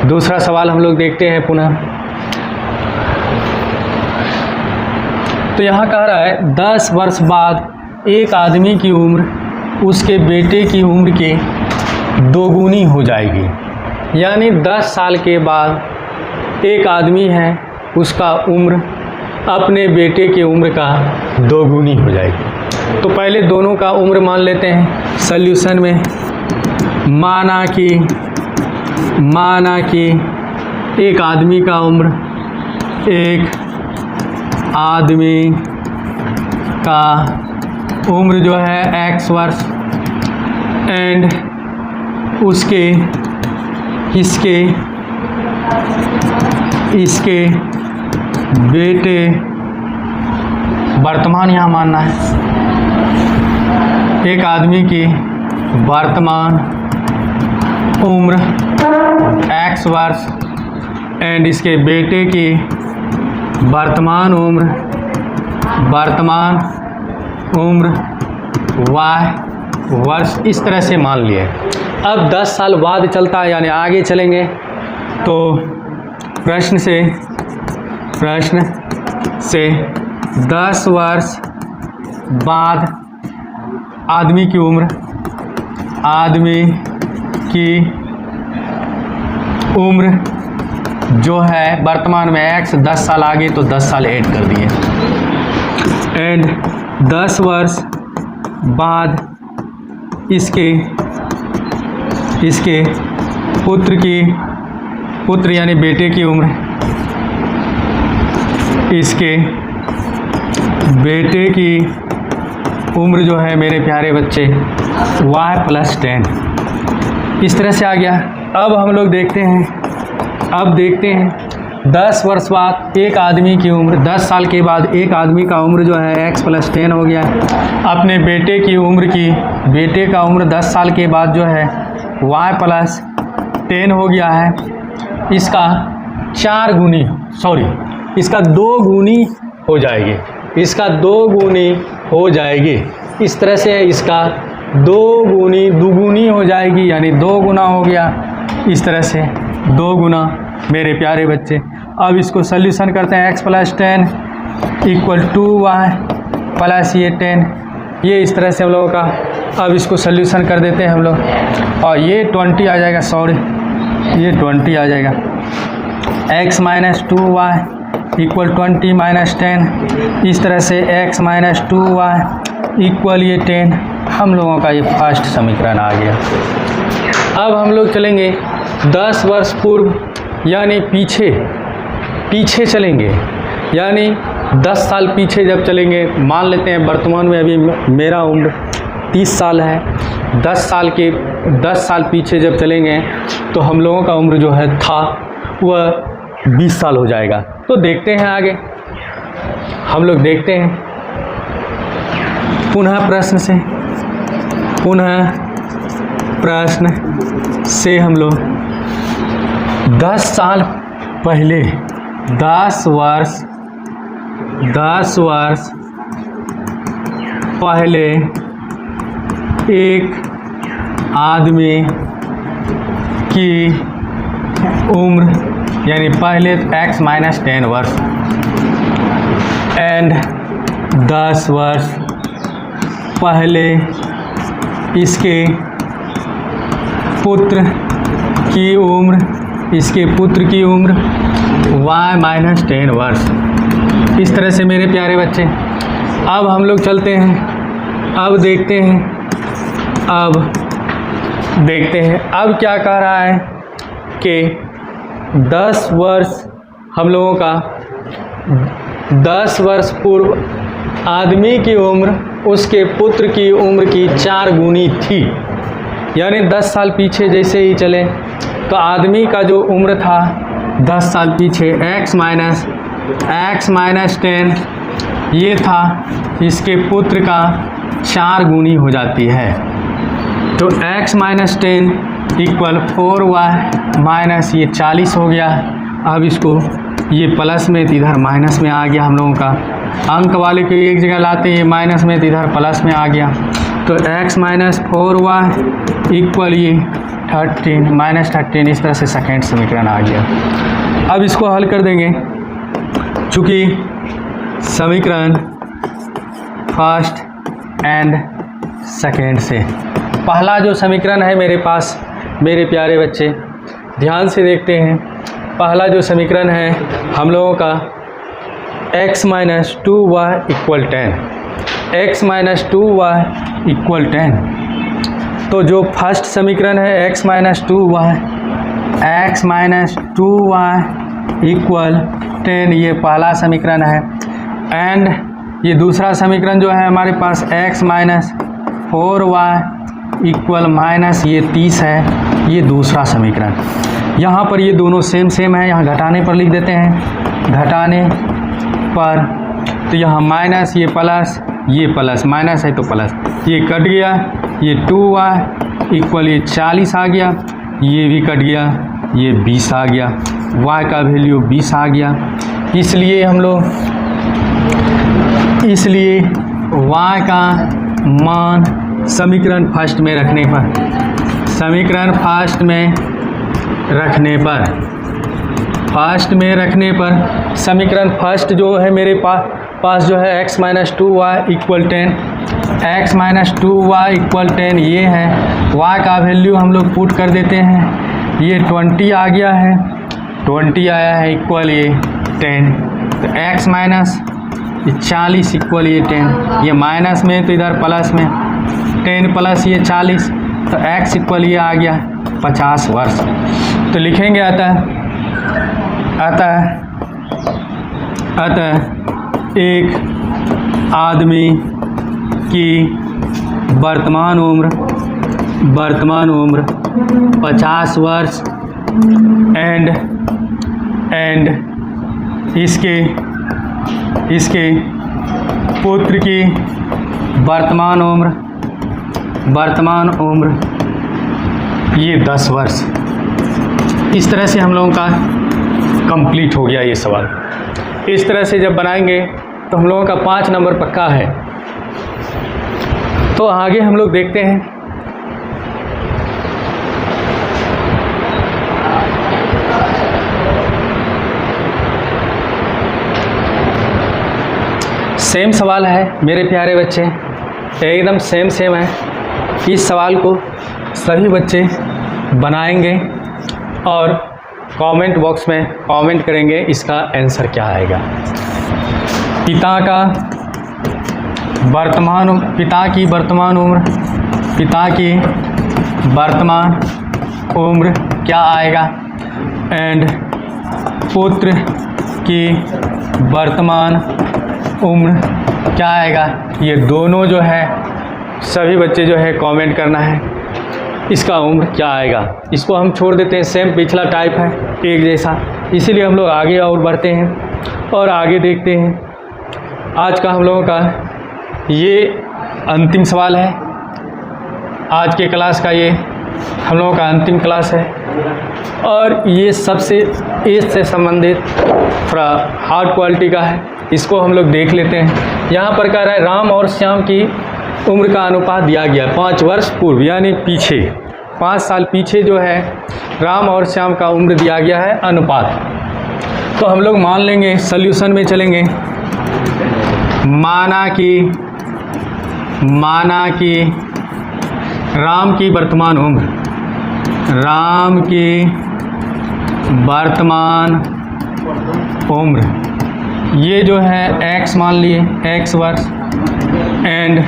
दूसरा सवाल हम लोग देखते हैं पुनः। तो यहाँ कह रहा है 10 वर्ष बाद एक आदमी की उम्र उसके बेटे की उम्र के 2 गुनी हो जाएगी। यानी 10 साल के बाद एक आदमी है, उसका उम्र अपने बेटे की उम्र का 2 गुनी हो जाएगी। तो पहले दोनों का उम्र मान लेते हैं सॉल्यूशन में। माना कि एक आदमी का उम्र, एक आदमी का उम्र जो है x वर्ष एंड इसके बेटे, वर्तमान यहाँ मानना है, एक आदमी की वर्तमान उम्र x वर्ष एंड इसके बेटे की वर्तमान उम्र y वर्ष। इस तरह से मान लिए। अब 10 साल बाद चलता है, यानी आगे चलेंगे। तो प्रश्न से 10 वर्ष बाद आदमी की उम्र जो है वर्तमान में x 10 साल आगे तो 10 साल ऐड कर दिए, एंड 10 वर्ष बाद इसके पुत्र यानी बेटे की उम्र, इसके बेटे की उम्र जो है मेरे प्यारे बच्चे y + 10 इस तरह से आ गया। अब हम लोग देखते हैं 10 वर्ष बाद एक आदमी की उम्र, 10 साल के बाद एक आदमी का उम्र जो है x + 10 हो गया। अपने बेटे का उम्र 10 साल के बाद जो है y + 10 हो गया है। इसका 2 गुनी हो जाएगी, इस तरह से इसका 2 गुनी हो जाएगी, यानी 2 गुना हो गया। इस तरह से 2 गुना मेरे प्यारे बच्चे। अब इसको सल्यूशन करते हैं, x + 10 = 2y + ये 10, ये इस तरह से हम लोगों का। अब इसको सल्यूशन कर देते हैं हम लोग, और ये 20 आ जाएगा, ये 20 आ जाएगा। x - 2y = 20 - 10, इस तरह से x - 2y = ये 10। हम लोगों का ये फर्स्ट समीकरण आ गया। अब हम लोग चलेंगे 10 वर्ष पूर्व, यानी पीछे चलेंगे, यानी 10 साल पीछे जब चलेंगे। मान लेते हैं वर्तमान में अभी मेरा उम्र 30 साल है, 10 साल पीछे जब चलेंगे तो हम लोगों का उम्र जो है था वह 20 साल हो जाएगा। तो देखते हैं आगे, हम लोग देखते हैं पुनः प्रश्न से हम लोग 10 साल पहले 10 वर्ष पहले एक आदमी की उम्र, यानी पहले x - 10 वर्ष, एंड 10 वर्ष पहले इसके पुत्र की उम्र y - 10 वर्ष। इस तरह से मेरे प्यारे बच्चे। अब हम लोग चलते हैं, अब देखते हैं अब क्या कह रहा है कि 10 वर्ष हम लोगों का 10 वर्ष पूर्व आदमी की उम्र उसके पुत्र की उम्र की 4 गुनी थी, यानी 10 साल पीछे जैसे ही चले तो आदमी का जो उम्र था 10 साल पीछे x - 10 ये था, इसके पुत्र का 4 गुनी हो जाती है। तो x - 10 = 4y - ये 40 हो गया। अब इसको ये प्लस में तो इधर माइनस में आ गया। हम लोगों का अंक वाले को एक जगह लाते हैं, माइनस में तो इधर प्लस में आ गया। तो x - 4y = ये 13 - 13, इस तरह से सेकेंड समीकरण आ गया। अब इसको हल कर देंगे, चूँकि समीकरण फर्स्ट एंड सेकेंड से। पहला जो समीकरण है मेरे पास, मेरे प्यारे बच्चे ध्यान से देखते हैं। पहला जो समीकरण है हम लोगों का x - 2y = 10, x - 2y = 10। तो जो फर्स्ट समीकरण है x - 2y = 10, ये पहला समीकरण है। एंड ये दूसरा समीकरण जो है हमारे पास x - 4y = ये 30 है, ये दूसरा समीकरण। यहाँ पर ये दोनों सेम है, यहाँ घटाने पर लिख देते हैं, घटाने पर तो यहाँ माइनस, ये प्लस, ये प्लस, माइनस है तो प्लस, ये कट गया, ये 2y = ये 40 आ गया, ये भी कट गया, ये 20 आ गया, y का वैल्यू 20 आ गया। इसलिए हम लोग y का मान समीकरण फर्स्ट में रखने पर समीकरण फर्स्ट जो है मेरे पास जो है x - 2y = 10, x - 2y = 10 ये है। y का वैल्यू हम लोग पुट कर देते हैं, ये 20 आ गया है, 20 आया है इक्वल ये 10, तो x माइनस 40 इक्वल ये 10, ये माइनस में तो इधर प्लस में 10 प्लस ये 40, तो x इक्वल ये आ गया 50 वर्ष। तो लिखेंगे अतः एक आदमी की वर्तमान उम्र 50 वर्ष एंड इसके पुत्र की वर्तमान उम्र ये 10 वर्ष। इस तरह से हम लोगों का कंप्लीट हो गया ये सवाल। इस तरह से जब बनाएंगे तो हम लोगों का 5 नंबर पक्का है। तो आगे हम लोग देखते हैं। सेम सवाल है मेरे प्यारे बच्चे, एकदम सेम है। इस सवाल को सभी बच्चे बनाएंगे और कमेंट बॉक्स में कमेंट करेंगे इसका आंसर क्या आएगा। पिता की वर्तमान उम्र क्या आएगा एंड पुत्र की वर्तमान उम्र क्या आएगा। ये दोनों जो है सभी बच्चे जो है कमेंट करना है इसका उम्र क्या आएगा। इसको हम छोड़ देते हैं, सेम पिछला टाइप है एक जैसा, इसीलिए हम लोग आगे और बढ़ते हैं और आगे देखते हैं। आज का हम लोगों का ये अंतिम सवाल है। आज के क्लास का ये हम लोगों का अंतिम क्लास है और ये सबसे एज से संबंधित थोड़ा हार्ड क्वालिटी का है। इसको हम लोग देख लेते हैं। यहाँ पर कह रहा है राम और श्याम की उम्र का अनुपात दिया गया 5 वर्ष पूर्व, यानी पीछे 5 साल पीछे जो है राम और श्याम का उम्र दिया गया है अनुपात। तो हम लोग मान लेंगे, सॉल्यूशन में चलेंगे। माना कि राम की वर्तमान उम्र ये जो है x मान लिए, x वर्ष एंड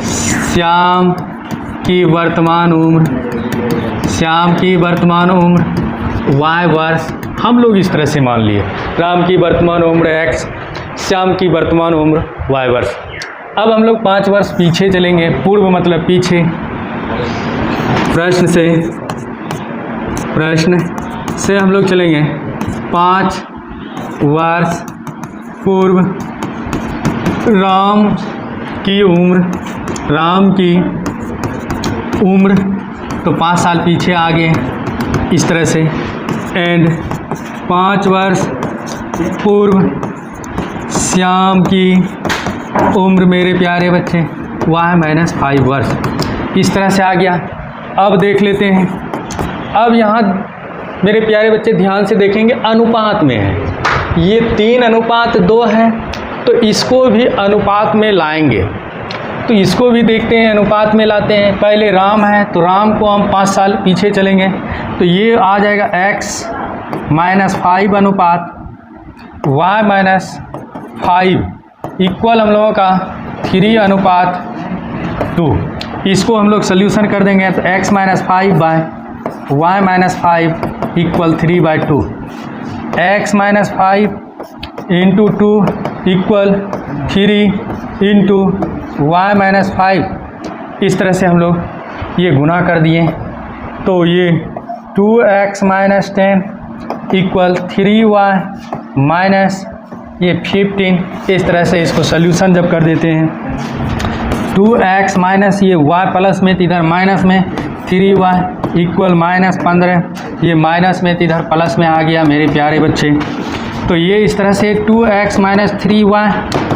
श्याम की वर्तमान उम्र y वर्ष। हम लोग इस तरह से मान लिए राम की वर्तमान उम्र x, श्याम की वर्तमान उम्र y वर्ष। अब हम लोग 5 वर्ष पीछे चलेंगे, पूर्व मतलब पीछे। प्रश्न से हम लोग चलेंगे 5 वर्ष पूर्व। राम की उम्र तो 5 साल पीछे आ गए इस तरह से, एंड 5 वर्ष पूर्व श्याम की उम्र मेरे प्यारे बच्चे y-5 वर्ष। इस तरह से आ गया। अब देख लेते हैं। अब यहाँ मेरे प्यारे बच्चे ध्यान से देखेंगे, अनुपात में है ये 3:2 है, तो इसको भी अनुपात में लाएंगे। तो इसको भी देखते हैं, अनुपात में लाते हैं। पहले राम है तो राम को हम 5 साल पीछे चलेंगे, तो ये आ जाएगा x-5 अनुपात y-5 इक्वल हम लोगों का 3:2। इसको हम लोग सोल्यूशन कर देंगे तो x-5 by y-5 equal 3/2। x-5 into 2 equal 3 into y-5। इस तरह से हम लोग ये गुना कर दिए, तो ये 2x-10 इक्वल 3y माइनस ये 15। इस तरह से इसको सोल्यूशन जब कर देते हैं 2x माइनस ये y प्लस में इधर माइनस में 3y इक्वल -15, ये माइनस में इधर प्लस में आ गया मेरे प्यारे बच्चे। तो ये इस तरह से 2x माइनस 3y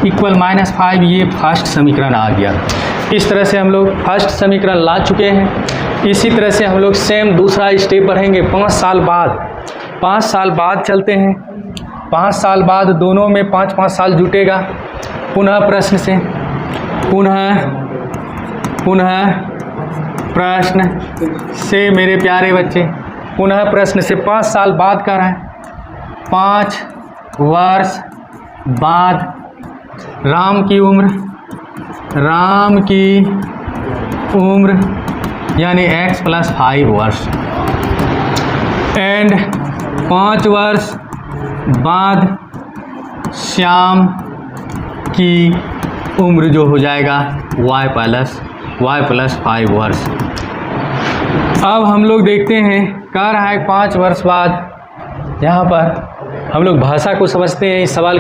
इक्वल -5, ये फर्स्ट समीकरण आ गया। इस तरह से हम लोग फर्स्ट समीकरण ला चुके हैं। इसी तरह से हम लोग सेम दूसरा स्टेप बढ़ेंगे 5 साल बाद। 5 साल बाद चलते हैं। 5 साल बाद दोनों में 5-5 साल जुटेगा। पुनः प्रश्न से पुनः प्रश्न से मेरे प्यारे बच्चे पुनः प्रश्न से 5 साल बाद का है, 5 वर्ष बाद राम की उम्र यानी x + 5 वर्ष, एंड 5 वर्ष बाद श्याम की उम्र जो हो जाएगा y + 5 वर्ष। अब हम लोग देखते हैं, कह रहा है 5 वर्ष बाद। यहाँ पर हम लोग भाषा को समझते हैं इस सवाल।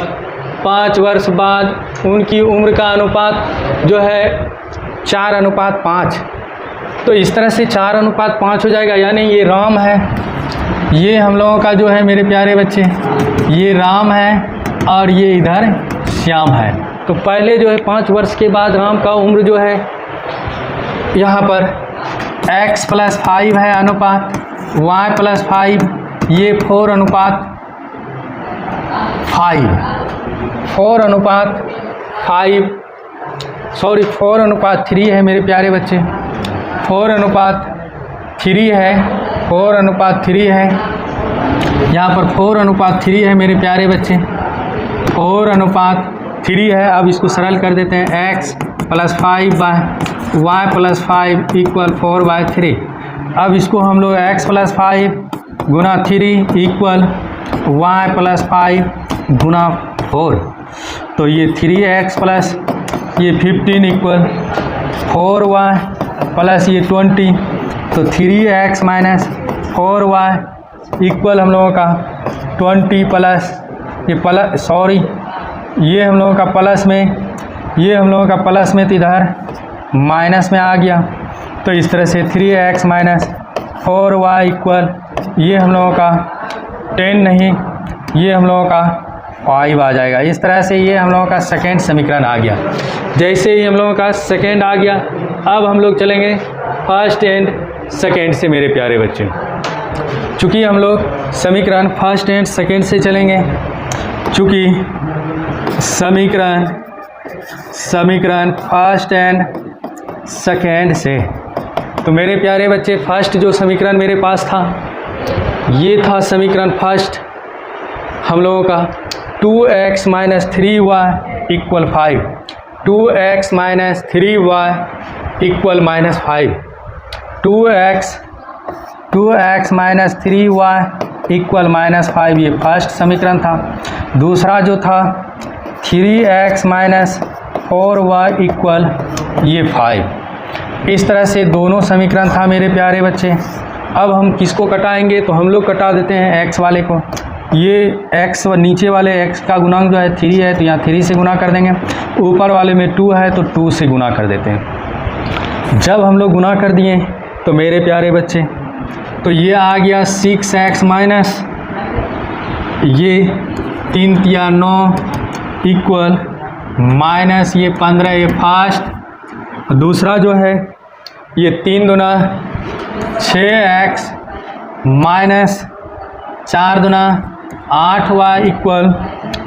5 वर्ष बाद उनकी उम्र का अनुपात जो है 4:5, तो इस तरह से 4:5 हो जाएगा, यानी ये राम है, ये हम लोगों का जो है मेरे प्यारे बच्चे ये राम है और ये इधर श्याम है। तो पहले जो है 5 वर्ष के बाद राम का उम्र जो है यहाँ पर x + 5 है अनुपात y + 5, ये 4:5 4:3 है मेरे प्यारे बच्चे, 4:3 है, 4:3 है, यहाँ पर 4:3 है मेरे प्यारे बच्चे, 4:3 है। अब इसको सरल कर देते हैं, x + 5 y + 5 = 4/3। अब इसको हम लोग x + 5 × 3 = y + 5 × 4, तो ये 3x प्लस ये 15 = 4y प्लस ये 20, तो 3x - 4y इक्वल हम लोगों का 20 प्लस ये हम लोगों का प्लस में, ये हम लोगों का प्लस में, तो इधर माइनस में आ गया। तो इस तरह से 3x - 4y इक्वल ये हम लोगों का 10 नहीं, ये हम लोगों का 5 आ जाएगा। इस तरह से ये हम लोगों का सेकेंड समीकरण आ गया। जैसे ही हम लोगों का सेकेंड आ गया, अब हम लोग चलेंगे फर्स्ट एंड सेकेंड से मेरे प्यारे बच्चे। चूँकि हम लोग समीकरण फर्स्ट एंड सेकेंड से चलेंगे, चूँकि समीकरण फर्स्ट एंड सेकेंड से, तो मेरे प्यारे बच्चे फर्स्ट जो समीकरण मेरे पास था ये था समीकरण फर्स्ट हम लोगों का 2x - 3y = 5, 2x - 3y = -5, 2x - 3y = -5, ये फर्स्ट समीकरण था। दूसरा जो था 3x - 4y = ये 5। इस तरह से दोनों समीकरण था मेरे प्यारे बच्चे। अब हम किसको कटाएंगे, तो हम लोग कटा देते हैं x वाले को। ये x नीचे वाले x का गुणांक जो है 3 है, तो यहाँ 3 से गुना कर देंगे। ऊपर वाले में 2 है, तो 2 से गुना कर देते हैं। जब हम लोग गुना कर दिए तो मेरे प्यारे बच्चे, तो ये आ गया 6x माइनस ये 3 × 9 इक्वल माइनस ये 15, ये फर्स्ट। दूसरा जो है ये 3 दूना 6x माइनस 4 दूना 8y इक्वल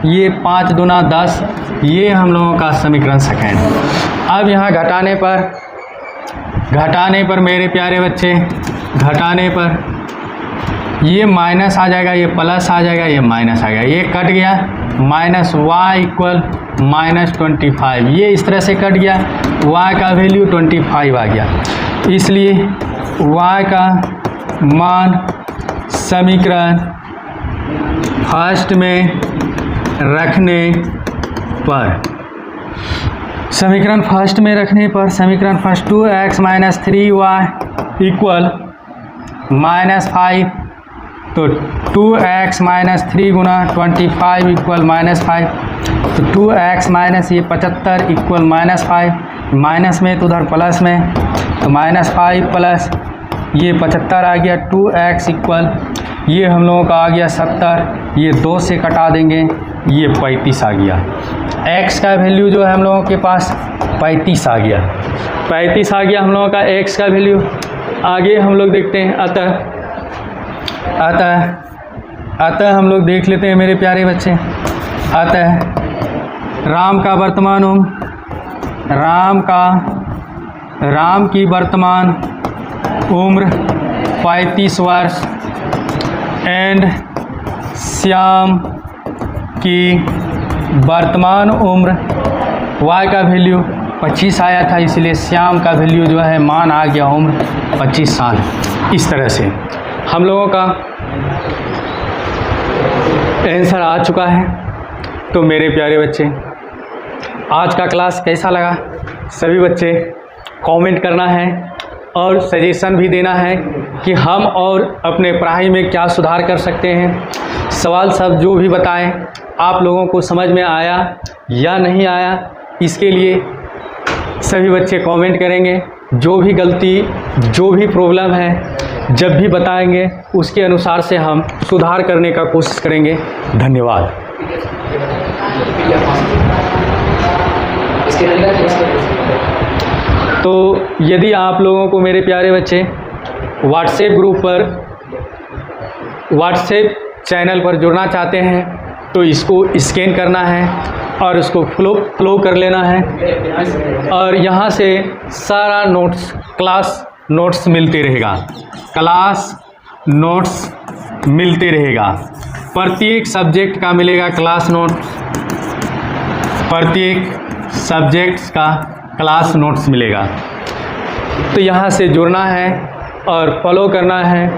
ये 5 दूना 10, ये हम लोगों का समीकरण सेकेंड। अब यहाँ घटाने पर मेरे प्यारे बच्चे, घटाने पर ये माइनस आ जाएगा, ये प्लस आ जाएगा, ये माइनस आ गया, ये कट गया, -y इक्वल -25, ये इस तरह से कट गया, y का वैल्यू 25 आ गया। इसलिए y का मान समीकरण फर्स्ट में रखने पर, समीकरण फर्स्ट में रखने पर समीकरण फर्स्ट 2x - 3y इक्वल -5, तो 2x - 3 गुना 25 इक्वल -5, तो 2x माइनस ये 75 इक्वल -5, माइनस में तो उधर प्लस में, तो -5 प्लस ये 75 आ गया, 2x इक्वल ये हम लोगों का आ गया 70, ये 2 से कटा देंगे, ये 35 आ गया। x का वैल्यू जो है हम लोगों के पास 35 आ गया, 35 आ गया हम लोगों का x का वैल्यू। आगे हम लोग देखते हैं, अतः हम लोग देख लेते हैं मेरे प्यारे बच्चे। अतः राम की वर्तमान उम्र 35 वर्ष एंड श्याम की वर्तमान उम्र y का वैल्यू 25 आया था, इसलिए श्याम का वैल्यू जो है मान आ गया उम्र 25 साल। इस तरह से हम लोगों का आंसर आ चुका है। तो मेरे प्यारे बच्चे, आज का क्लास कैसा लगा? सभी बच्चे कमेंट करना है और सजेशन भी देना है कि हम और अपने पढ़ाई में क्या सुधार कर सकते हैं। सवाल सब जो भी बताएं आप लोगों को समझ में आया या नहीं आया, इसके लिए सभी बच्चे कमेंट करेंगे। जो भी गलती, जो भी प्रॉब्लम है, जब भी बताएंगे उसके अनुसार से हम सुधार करने का कोशिश करेंगे। धन्यवाद। तो यदि आप लोगों को मेरे प्यारे बच्चे व्हाट्सएप ग्रुप पर, व्हाट्सएप चैनल पर जुड़ना चाहते हैं तो इसको स्कैन करना है और उसको फ्लो कर लेना है और यहाँ से सारा नोट्स, क्लास नोट्स मिलते रहेगा, क्लास नोट्स मिलते रहेगा। प्रत्येक सब्जेक्ट का मिलेगा क्लास नोट्स, प्रत्येक सब्जेक्ट्स का क्लास नोट्स मिलेगा। तो यहाँ से जुड़ना है और फॉलो करना है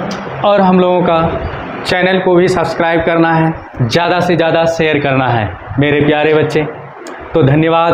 और हम लोगों का चैनल को भी सब्सक्राइब करना है, ज़्यादा से ज़्यादा शेयर करना है मेरे प्यारे बच्चे। तो धन्यवाद।